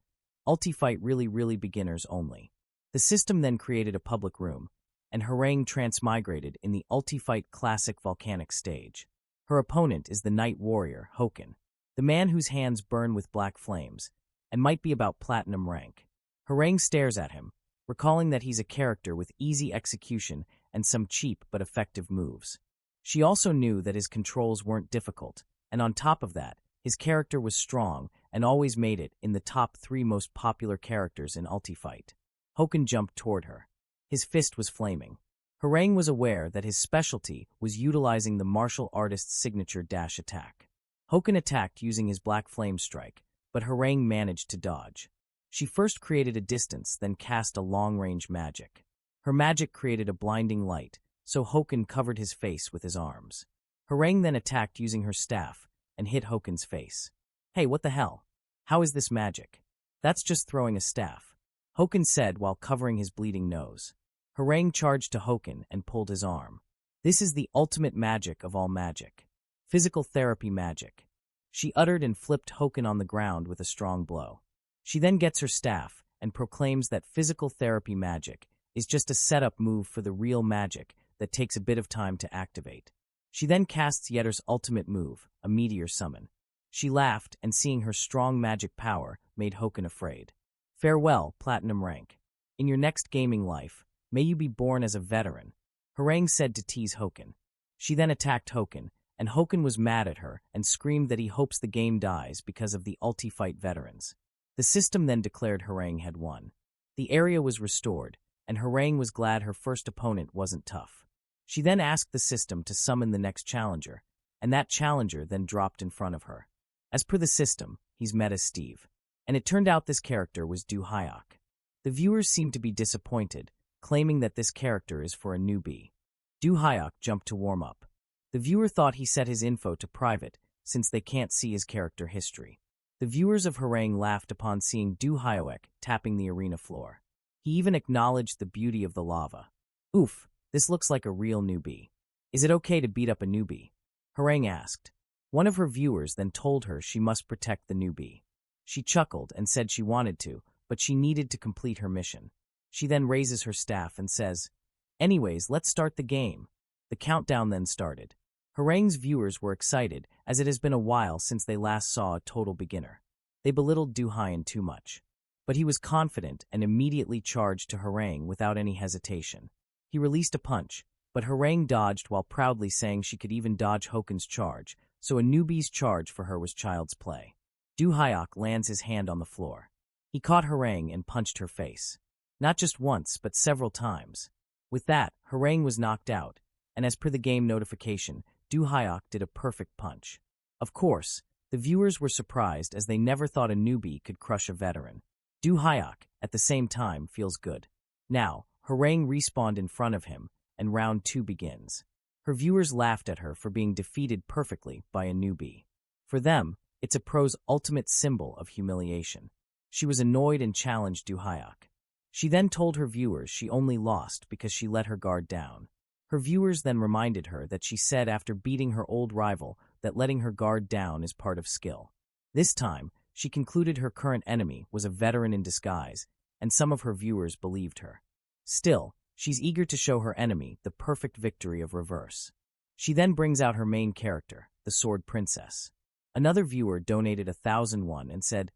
Ultifight really beginners only. The system then created a public room, and Harang transmigrated in the Ultifight Classic Volcanic stage. Her opponent is the Night Warrior, Hoken, the man whose hands burn with black flames, and might be about platinum rank. Harang stares at him, recalling that he's a character with easy execution and some cheap but effective moves. She also knew that his controls weren't difficult, and on top of that, his character was strong and always made it in the top 3 most popular characters in Ultifight. Hoken jumped toward her. His fist was flaming. Harang was aware that his specialty was utilizing the martial artist's signature dash attack. Hoken attacked using his black flame strike, but Harang managed to dodge. She first created a distance, then cast a long-range magic. Her magic created a blinding light, so Hoken covered his face with his arms. Harang then attacked using her staff and hit Hoken's face. "Hey, what the hell? How is this magic?" "That's just throwing a staff," Hoken said while covering his bleeding nose. Harang charged to Hoken and pulled his arm. "This is the ultimate magic of all magic. Physical therapy magic," she uttered and flipped Hoken on the ground with a strong blow. She then gets her staff and proclaims that physical therapy magic is just a setup move for the real magic that takes a bit of time to activate. She then casts Yetter's ultimate move, a meteor summon. She laughed, and seeing her strong magic power made Hoken afraid. "Farewell, platinum rank. In your next gaming life, may you be born as a veteran," Harang said to tease Hoken. She then attacked Hoken, and Hoken was mad at her and screamed that he hopes the game dies because of the Ultifight veterans. The system then declared Harang had won. The area was restored, and Harang was glad her first opponent wasn't tough. She then asked the system to summon the next challenger, and that challenger then dropped in front of her. As per the system, he's met as Steve, and it turned out this character was Dohyuk. The viewers seemed to be disappointed, claiming that this character is for a newbie. Dohyuk jumped to warm up. The viewer thought he set his info to private, since they can't see his character history. The viewers of Harang laughed upon seeing Dohyuk tapping the arena floor. He even acknowledged the beauty of the lava. "Oof, this looks like a real newbie. Is it okay to beat up a newbie?" Harang asked. One of her viewers then told her she must protect the newbie. She chuckled and said she wanted to, but she needed to complete her mission. She then raises her staff and says, "Anyways, let's start the game." The countdown then started. Harang's viewers were excited, as it has been a while since they last saw a total beginner. They belittled Dohyuk too much. But he was confident and immediately charged to Harang without any hesitation. He released a punch, but Harang dodged while proudly saying she could even dodge Hoken's charge, so a newbie's charge for her was child's play. Dohyuk lands his hand on the floor. He caught Harang and punched her face. Not just once, but several times. With that, Harang was knocked out, and as per the game notification, Dohyuk did a perfect punch. Of course, the viewers were surprised as they never thought a newbie could crush a veteran. Dohyuk, at the same time, feels good. Now, Harang respawned in front of him, and round 2 begins. Her viewers laughed at her for being defeated perfectly by a newbie. For them, it's a pro's ultimate symbol of humiliation. She was annoyed and challenged Dohyuk. She then told her viewers she only lost because she let her guard down. Her viewers then reminded her that she said after beating her old rival that letting her guard down is part of skill. This time, she concluded her current enemy was a veteran in disguise, and some of her viewers believed her. Still, she's eager to show her enemy the perfect victory of reverse. She then brings out her main character, the Sword Princess. Another viewer donated 1,001 and said,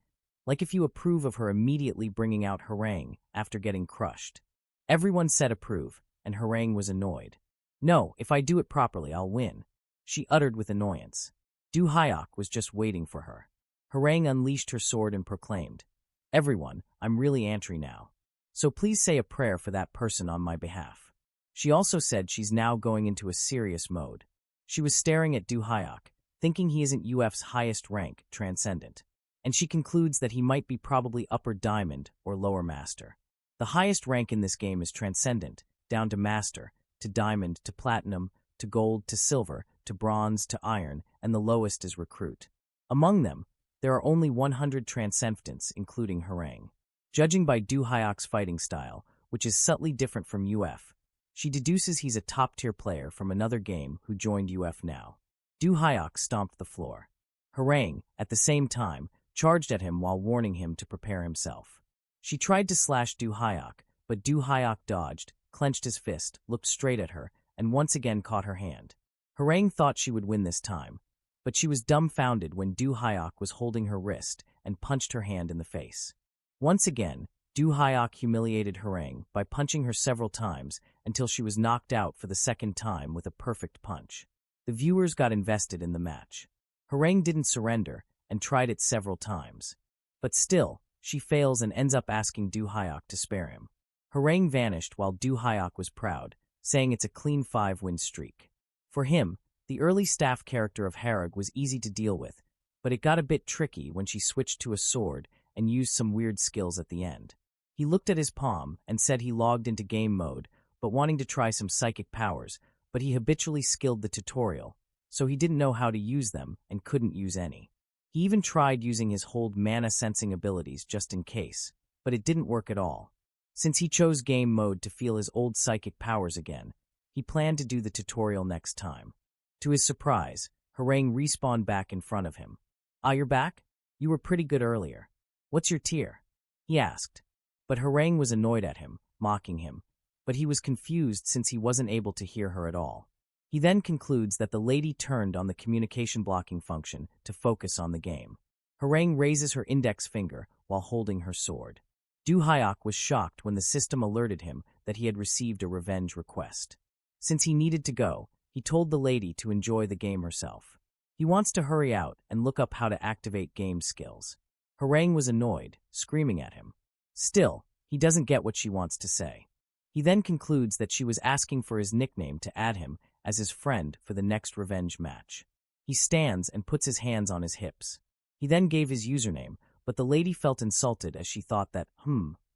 "Like if you approve of her immediately bringing out Harang after getting crushed." Everyone said approve, and Harang was annoyed. "No, if I do it properly, I'll win," she uttered with annoyance. Dohyuk was just waiting for her. Harang unleashed her sword and proclaimed, "Everyone, I'm really angry now. So please say a prayer for that person on my behalf." She also said she's now going into a serious mode. She was staring at Dohyuk, thinking he isn't UF's highest rank, Transcendent, and she concludes that he might be probably upper Diamond or lower Master. The highest rank in this game is Transcendent, down to Master, to Diamond, to Platinum, to gold to silver to bronze to iron, and the lowest is recruit. Among them, there are only 100 transcendents, including Harang. Judging by Dohyuk's fighting style, which is subtly different from UF, she deduces he's a top-tier player from another game who joined UF now. Dohyuk stomped the floor. Harang, at the same time, charged at him while warning him to prepare himself. She tried to slash Dohyuk, but Dohyuk dodged, clenched his fist, looked straight at her, and once again caught her hand. Harang thought she would win this time, but she was dumbfounded when Dohyuk was holding her wrist and punched her hand in the face. Once again, Dohyuk humiliated Harang by punching her several times until she was knocked out for the second time with a perfect punch. The viewers got invested in the match. Harang didn't surrender and tried it several times. But still, she fails and ends up asking Dohyuk to spare him. Harang vanished while Dohyuk was proud, saying it's a clean 5-win streak. For him, the early staff character of Harang was easy to deal with, but it got a bit tricky when she switched to a sword and used some weird skills at the end. He looked at his palm and said he logged into game mode, but wanting to try some psychic powers, but he habitually skilled the tutorial, so he didn't know how to use them and couldn't use any. He even tried using his hold mana sensing abilities just in case, but it didn't work at all. Since he chose game mode to feel his old psychic powers again, he planned to do the tutorial next time. To his surprise, Harang respawned back in front of him. "Ah, you're back? You were pretty good earlier. What's your tier?" he asked. But Harang was annoyed at him, mocking him, but he was confused since he wasn't able to hear her at all. He then concludes that the lady turned on the communication blocking function to focus on the game. Harang raises her index finger while holding her sword. Dohyuk was shocked when the system alerted him that he had received a revenge request. Since he needed to go, he told the lady to enjoy the game herself. He wants to hurry out and look up how to activate game skills. Harang was annoyed, screaming at him. Still, he doesn't get what she wants to say. He then concludes that she was asking for his nickname to add him as his friend for the next revenge match. He stands and puts his hands on his hips. He then gave his username, but the lady felt insulted as she thought that,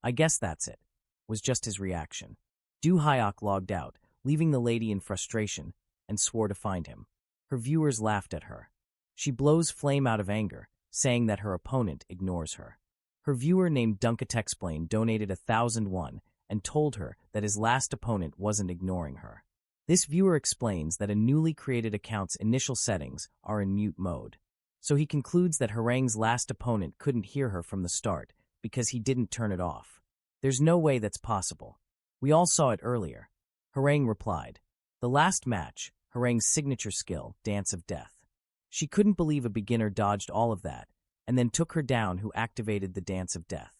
I guess that's it, was just his reaction. Dohyuk logged out, leaving the lady in frustration, and swore to find him. Her viewers laughed at her. She blows flame out of anger, saying that her opponent ignores her. Her viewer named Dunkatexplain donated 1,001 and told her that his last opponent wasn't ignoring her. This viewer explains that a newly created account's initial settings are in mute mode. So he concludes that Harang's last opponent couldn't hear her from the start because he didn't turn it off. There's no way that's possible. We all saw it earlier. Harang replied. The last match, Harang's signature skill, Dance of Death. She couldn't believe a beginner dodged all of that, and then took her down who activated the Dance of Death.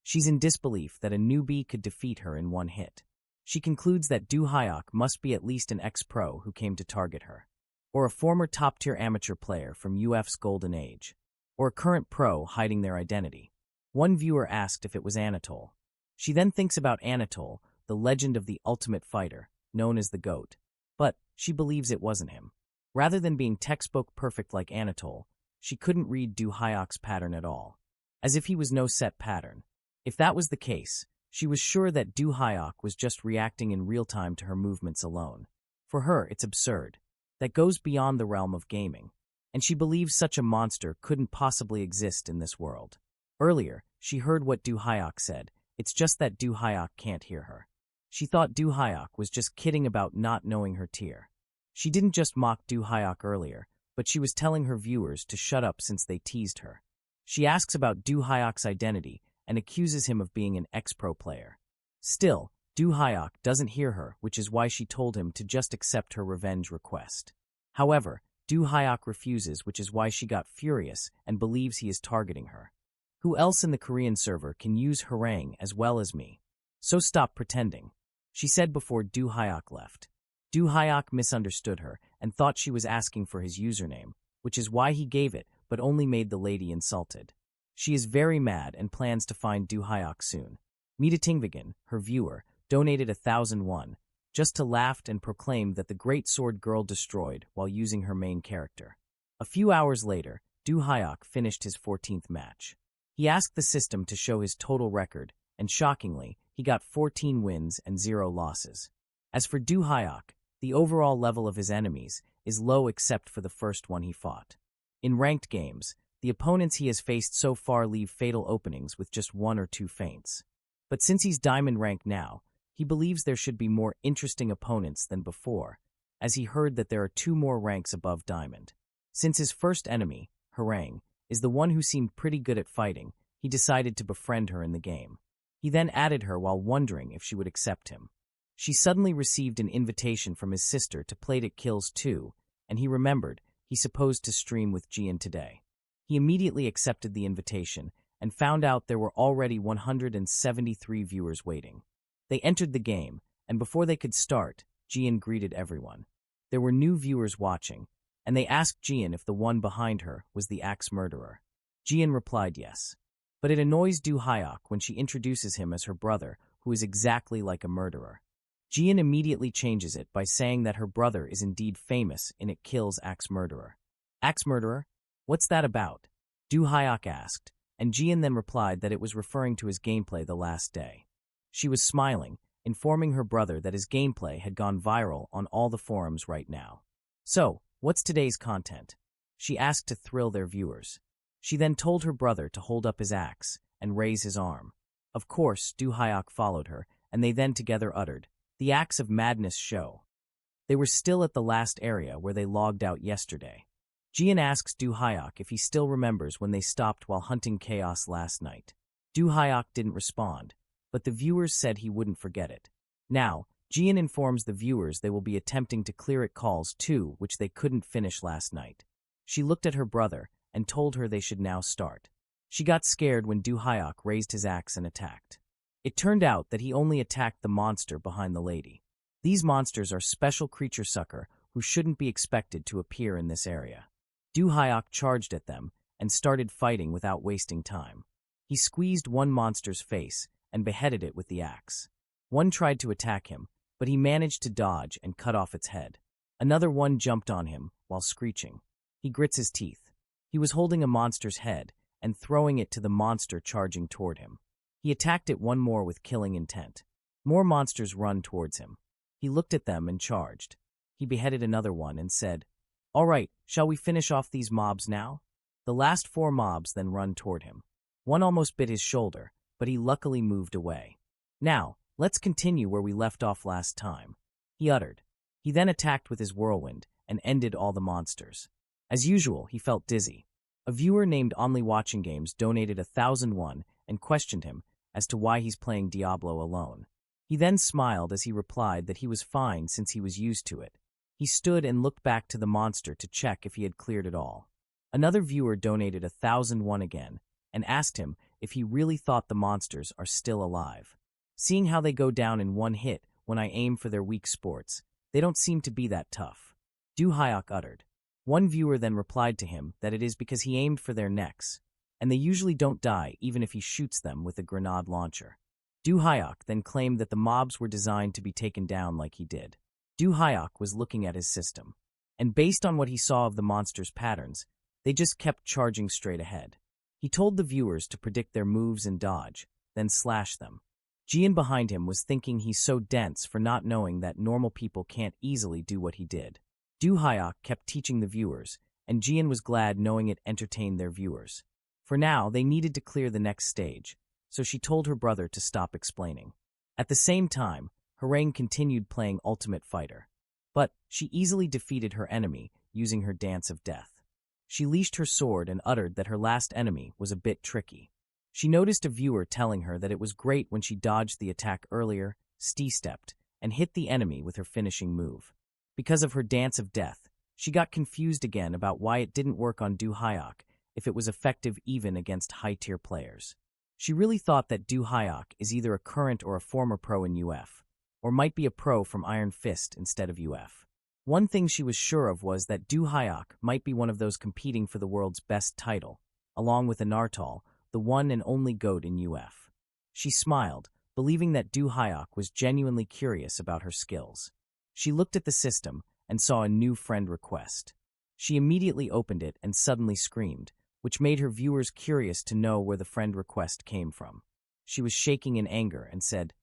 She's in disbelief that a newbie could defeat her in one hit. She concludes that Dohyuk must be at least an ex-pro who came to target her, or a former top-tier amateur player from UF's golden age, or a current pro hiding their identity. One viewer asked if it was Anatole. She then thinks about Anatole, the legend of the ultimate fighter, known as the GOAT, but she believes it wasn't him. Rather than being textbook perfect like Anatole, she couldn't read Dohyuk's pattern at all, as if he was no set pattern. If that was the case, she was sure that Dohyuk was just reacting in real time to her movements alone. For her, it's absurd. That goes beyond the realm of gaming, and she believes such a monster couldn't possibly exist in this world. Earlier, she heard what Dohyuk said, it's just that Dohyuk can't hear her. She thought Dohyuk was just kidding about not knowing her tier. She didn't just mock Dohyuk earlier, but she was telling her viewers to shut up since they teased her. She asks about Dohyuk's identity and accuses him of being an ex-pro player. Still, Dohyuk doesn't hear her, which is why she told him to just accept her revenge request. However, Dohyuk refuses, which is why she got furious and believes he is targeting her. Who else in the Korean server can use Harang as well as me? So stop pretending, she said before Dohyuk left. Dohyuk misunderstood her and thought she was asking for his username, which is why he gave it but only made the lady insulted. She is very mad and plans to find Dohyuk soon. Mita Tingvigan, her viewer, donated 1,001, just to laugh and proclaim that the Great Sword Girl destroyed while using her main character. A few hours later, Dohyuk finished his 14th match. He asked the system to show his total record, and shockingly, he got 14 wins and 0 losses. As for Dohyuk, The overall level of his enemies is low except for the first one he fought. In ranked games, the opponents he has faced so far leave fatal openings with just 1 or 2 feints. But since he's diamond rank now, he believes there should be more interesting opponents than before, as he heard that there are 2 more ranks above diamond. Since his first enemy, Harang, is the one who seemed pretty good at fighting, he decided to befriend her in the game. He then added her while wondering if she would accept him. She suddenly received an invitation from his sister to Played It Kills 2, and he remembered he's supposed to stream with Jian today. He immediately accepted the invitation and found out there were already 173 viewers waiting. They entered the game, and before they could start, Jian greeted everyone. There were new viewers watching, and they asked Jian if the one behind her was the axe murderer. Jian replied yes. But it annoys Dohyuk when she introduces him as her brother, who is exactly like a murderer. Jian immediately changes it by saying that her brother is indeed famous in It Kills Axe Murderer. Axe Murderer? What's that about? Dohyuk asked, and Jian then replied that it was referring to his gameplay the last day. She was smiling, informing her brother that his gameplay had gone viral on all the forums right now. So, what's today's content? She asked to thrill their viewers. She then told her brother to hold up his axe and raise his arm. Of course, Dohyuk followed her, and they then together uttered, "The Axe of Madness show." They were still at the last area where they logged out yesterday. Jian asks Dohyuk if he still remembers when they stopped while hunting chaos last night. Dohyuk didn't respond, but the viewers said he wouldn't forget it. Now, Jian informs the viewers they will be attempting to clear It Calls 2, which they couldn't finish last night. She looked at her brother and told her they should now start. She got scared when Dohyuk raised his axe and attacked. It turned out that he only attacked the monster behind the lady. These monsters are special creature sucker who shouldn't be expected to appear in this area. Dohyuk charged at them and started fighting without wasting time. He squeezed one monster's face and beheaded it with the axe. One tried to attack him, but he managed to dodge and cut off its head. Another one jumped on him while screeching. He grits his teeth. He was holding a monster's head and throwing it to the monster charging toward him. He attacked it one more with killing intent. More monsters run towards him. He looked at them and charged. He beheaded another one and said, "All right, shall we finish off these mobs now?" The last 4 mobs then run toward him. One almost bit his shoulder, but he luckily moved away. "Now, let's continue where we left off last time," he uttered. He then attacked with his whirlwind and ended all the monsters. As usual, he felt dizzy. A viewer named Only Watching Games donated 1,001 and questioned him as to why he's playing Diablo alone. He then smiled as he replied that he was fine since he was used to it. He stood and looked back to the monster to check if he had cleared it all. Another viewer donated 1,001 again and asked him if he really thought the monsters are still alive. Seeing how they go down in one hit when I aim for their weak spots, they don't seem to be that tough. Dohyuk uttered. One viewer then replied to him that it is because he aimed for their necks, and they usually don't die even if he shoots them with a grenade launcher. Dohyuk then claimed that the mobs were designed to be taken down like he did. Dohyuk was looking at his system, and based on what he saw of the monsters' patterns, they just kept charging straight ahead. He told the viewers to predict their moves and dodge, then slash them. Jian behind him was thinking he's so dense for not knowing that normal people can't easily do what he did. Dohyuk kept teaching the viewers, and Jian was glad knowing it entertained their viewers. For now, they needed to clear the next stage, so she told her brother to stop explaining. At the same time, Harang continued playing Ultimate Fighter. But she easily defeated her enemy using her Dance of Death. She leashed her sword and uttered that her last enemy was a bit tricky. She noticed a viewer telling her that it was great when she dodged the attack earlier, stepped, and hit the enemy with her finishing move. Because of her Dance of Death, she got confused again about why it didn't work on Dohyuk if it was effective even against high-tier players. She really thought that Dohyuk is either a current or a former pro in UF, or might be a pro from Iron Fist instead of UF. One thing she was sure of was that Dohyuk might be one of those competing for the world's best title, along with Anartal, the one and only GOAT in UF. She smiled, believing that Dohyuk was genuinely curious about her skills. She looked at the system and saw a new friend request. She immediately opened it and suddenly screamed, which made her viewers curious to know where the friend request came from. She was shaking in anger and said,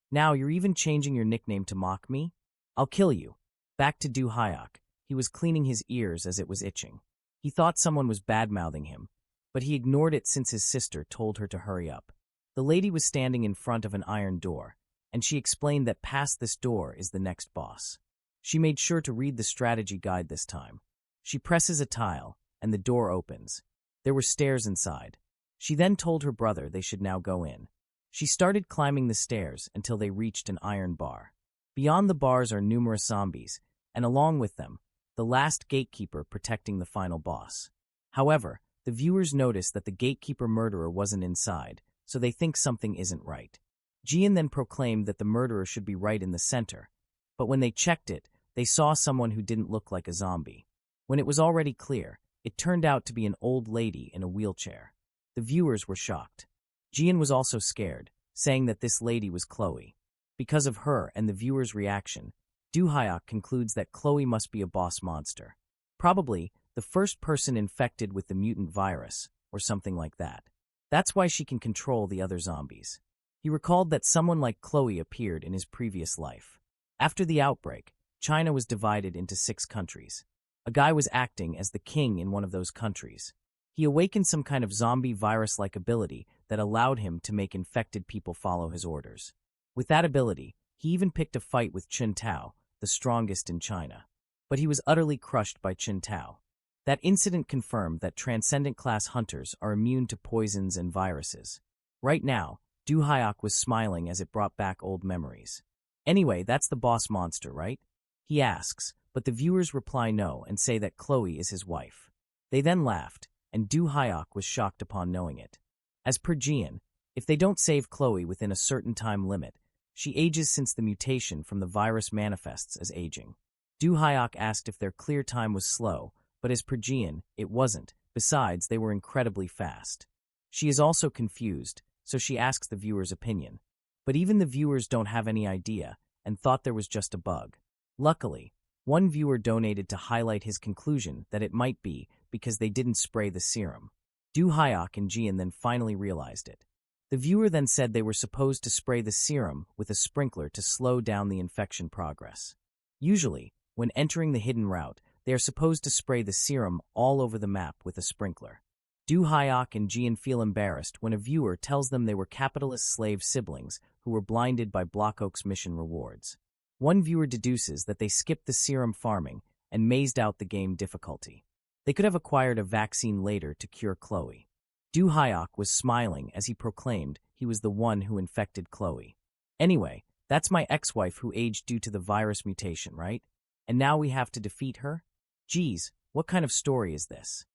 "Now you're even changing your nickname to mock me? I'll kill you." Back to Dohyuk, he was cleaning his ears as it was itching. He thought someone was bad-mouthing him, but he ignored it since his sister told her to hurry up. The lady was standing in front of an iron door, and she explained that past this door is the next boss. She made sure to read the strategy guide this time. She presses a tile, and the door opens. There were stairs inside. She then told her brother they should now go in. She started climbing the stairs until they reached an iron bar. Beyond the bars are numerous zombies, and along with them, the last gatekeeper protecting the final boss. However, the viewers notice that the gatekeeper murderer wasn't inside, so they think something isn't right. Jian then proclaimed that the murderer should be right in the center, but when they checked it, they saw someone who didn't look like a zombie. When it was already clear, it turned out to be an old lady in a wheelchair. The viewers were shocked. Jian was also scared, saying that this lady was Chloe. Because of her and the viewers' reaction, Dohyuk concludes that Chloe must be a boss monster. Probably the first person infected with the mutant virus, or something like that. That's why she can control the other zombies. He recalled that someone like Chloe appeared in his previous life. After the outbreak, China was divided into 6 countries. A guy was acting as the king in one of those countries. He awakened some kind of zombie virus-like ability that allowed him to make infected people follow his orders. With that ability, he even picked a fight with Chun Tao, the strongest in China. But he was utterly crushed by Chun Tao. That incident confirmed that transcendent-class hunters are immune to poisons and viruses. Right now, Dohyuk was smiling as it brought back old memories. Anyway, that's the boss monster, right? He asks, but the viewers reply no and say that Chloe is his wife. They then laughed, and Dohyuk was shocked upon knowing it. As per Jian, if they don't save Chloe within a certain time limit, she ages since the mutation from the virus manifests as aging. Dohyuk asked if their clear time was slow, but as per Jian, it wasn't. Besides, they were incredibly fast. She is also confused, so she asks the viewer's opinion. But even the viewers don't have any idea, and thought there was just a bug. Luckily, one viewer donated to highlight his conclusion that it might be because they didn't spray the serum. Dohyuk and Jian then finally realized it. The viewer then said they were supposed to spray the serum with a sprinkler to slow down the infection progress. Usually, when entering the hidden route, they are supposed to spray the serum all over the map with a sprinkler. Dohyuk and Jian feel embarrassed when a viewer tells them they were capitalist slave siblings who were blinded by Block Oak's mission rewards. One viewer deduces that they skipped the serum farming and mazed out the game difficulty. They could have acquired a vaccine later to cure Chloe. Dohyuk was smiling as he proclaimed he was the one who infected Chloe. Anyway, that's my ex-wife who aged due to the virus mutation, right? And now we have to defeat her? Geez, what kind of story is this?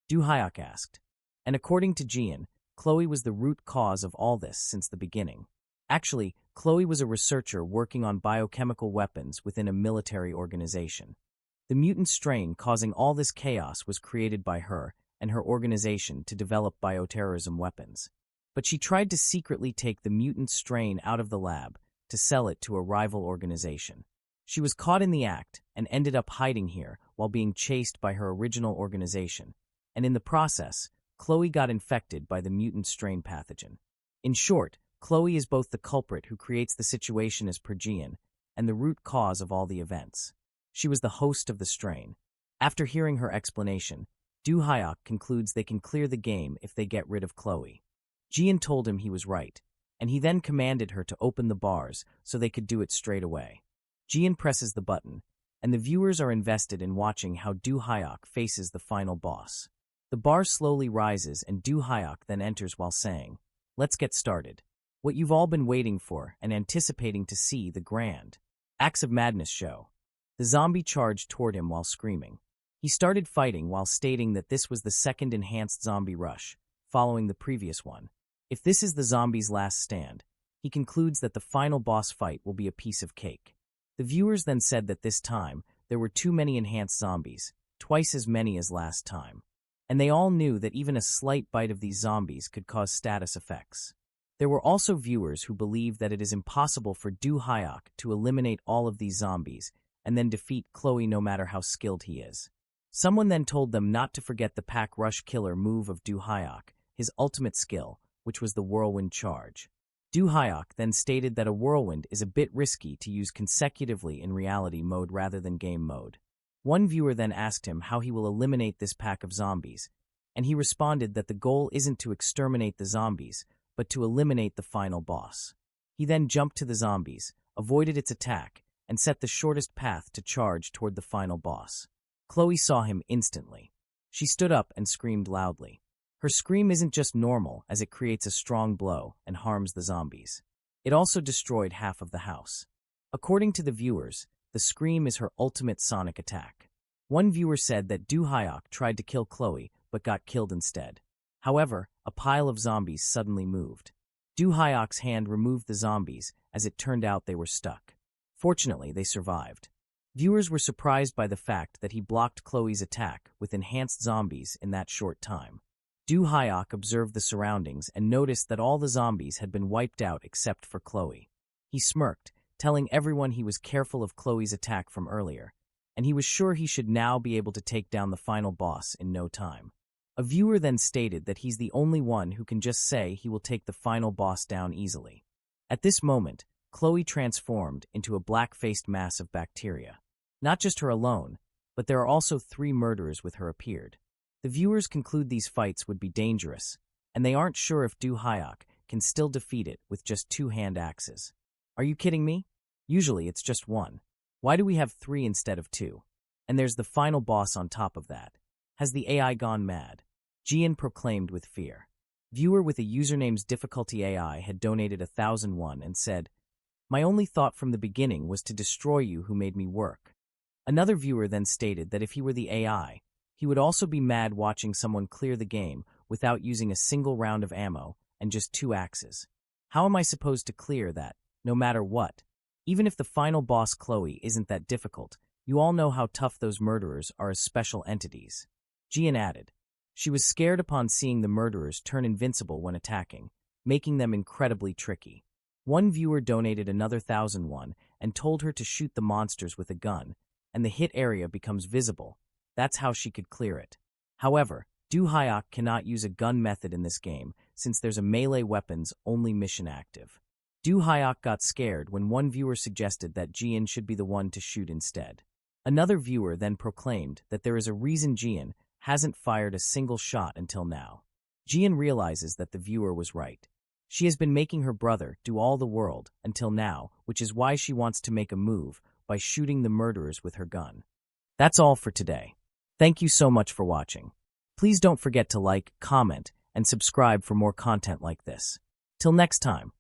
Dohyuk asked. And according to Jian, Chloe was the root cause of all this since the beginning. Actually, Chloe was a researcher working on biochemical weapons within a military organization. The mutant strain causing all this chaos was created by her and her organization to develop bioterrorism weapons. But she tried to secretly take the mutant strain out of the lab to sell it to a rival organization. She was caught in the act and ended up hiding here while being chased by her original organization, and in the process, Chloe got infected by the mutant strain pathogen. In short, Chloe is both the culprit who creates the situation as per Jian and the root cause of all the events. She was the host of the strain. After hearing her explanation, Dohyuk concludes they can clear the game if they get rid of Chloe. Jian told him he was right, and he then commanded her to open the bars so they could do it straight away. Jian presses the button, and the viewers are invested in watching how Dohyuk faces the final boss. The bar slowly rises and Dohyuk then enters while saying, "Let's get started. What you've all been waiting for and anticipating to see, the grand Acts of Madness show." The zombie charged toward him while screaming. He started fighting while stating that this was the second enhanced zombie rush, following the previous one. If this is the zombie's last stand, he concludes that the final boss fight will be a piece of cake. The viewers then said that this time, there were too many enhanced zombies, twice as many as last time. And they all knew that even a slight bite of these zombies could cause status effects. There were also viewers who believed that it is impossible for Dohyuk to eliminate all of these zombies and then defeat Chloe no matter how skilled he is. Someone then told them not to forget the pack rush killer move of Dohyuk, his ultimate skill, which was the whirlwind charge. Dohyuk then stated that a whirlwind is a bit risky to use consecutively in reality mode rather than game mode. One viewer then asked him how he will eliminate this pack of zombies, and he responded that the goal isn't to exterminate the zombies, but to eliminate the final boss. He then jumped to the zombies, avoided its attack, and set the shortest path to charge toward the final boss. Chloe saw him instantly. She stood up and screamed loudly. Her scream isn't just normal, as it creates a strong blow and harms the zombies. It also destroyed half of the house. According to the viewers, the scream is her ultimate sonic attack. One viewer said that Dohyuk tried to kill Chloe, but got killed instead. However, a pile of zombies suddenly moved. Dohyuk's hand removed the zombies, as it turned out they were stuck. Fortunately, they survived. Viewers were surprised by the fact that he blocked Chloe's attack with enhanced zombies in that short time. Dohyuk observed the surroundings and noticed that all the zombies had been wiped out except for Chloe. He smirked, telling everyone he was careful of Chloe's attack from earlier, and he was sure he should now be able to take down the final boss in no time. A viewer then stated that he's the only one who can just say he will take the final boss down easily. At this moment, Chloe transformed into a black-faced mass of bacteria. Not just her alone, but there are also 3 murderers with her appeared. The viewers conclude these fights would be dangerous, and they aren't sure if Dohyuk can still defeat it with just 2 hand axes. Are you kidding me? Usually it's just 1. Why do we have 3 instead of 2? And there's the final boss on top of that. Has the AI gone mad? Jian proclaimed with fear. Viewer with a username's difficulty AI had donated 1,001 and said, "My only thought from the beginning was to destroy you who made me work." Another viewer then stated that if he were the AI, he would also be mad watching someone clear the game without using a single round of ammo and just 2 axes. How am I supposed to clear that, no matter what? Even if the final boss Chloe isn't that difficult, you all know how tough those murderers are as special entities. Jian added. She was scared upon seeing the murderers turn invincible when attacking, making them incredibly tricky. One viewer donated another 1,001 and told her to shoot the monsters with a gun, and the hit area becomes visible. That's how she could clear it. However, Dohyuk cannot use a gun method in this game since there's a melee weapons only mission active. Dohyuk got scared when one viewer suggested that Jian should be the one to shoot instead. Another viewer then proclaimed that there is a reason Jian hasn't fired a single shot until now. Jian realizes that the viewer was right. She has been making her brother do all the world until now, which is why she wants to make a move by shooting the murderers with her gun. That's all for today. Thank you so much for watching. Please don't forget to like, comment, and subscribe for more content like this. Till next time.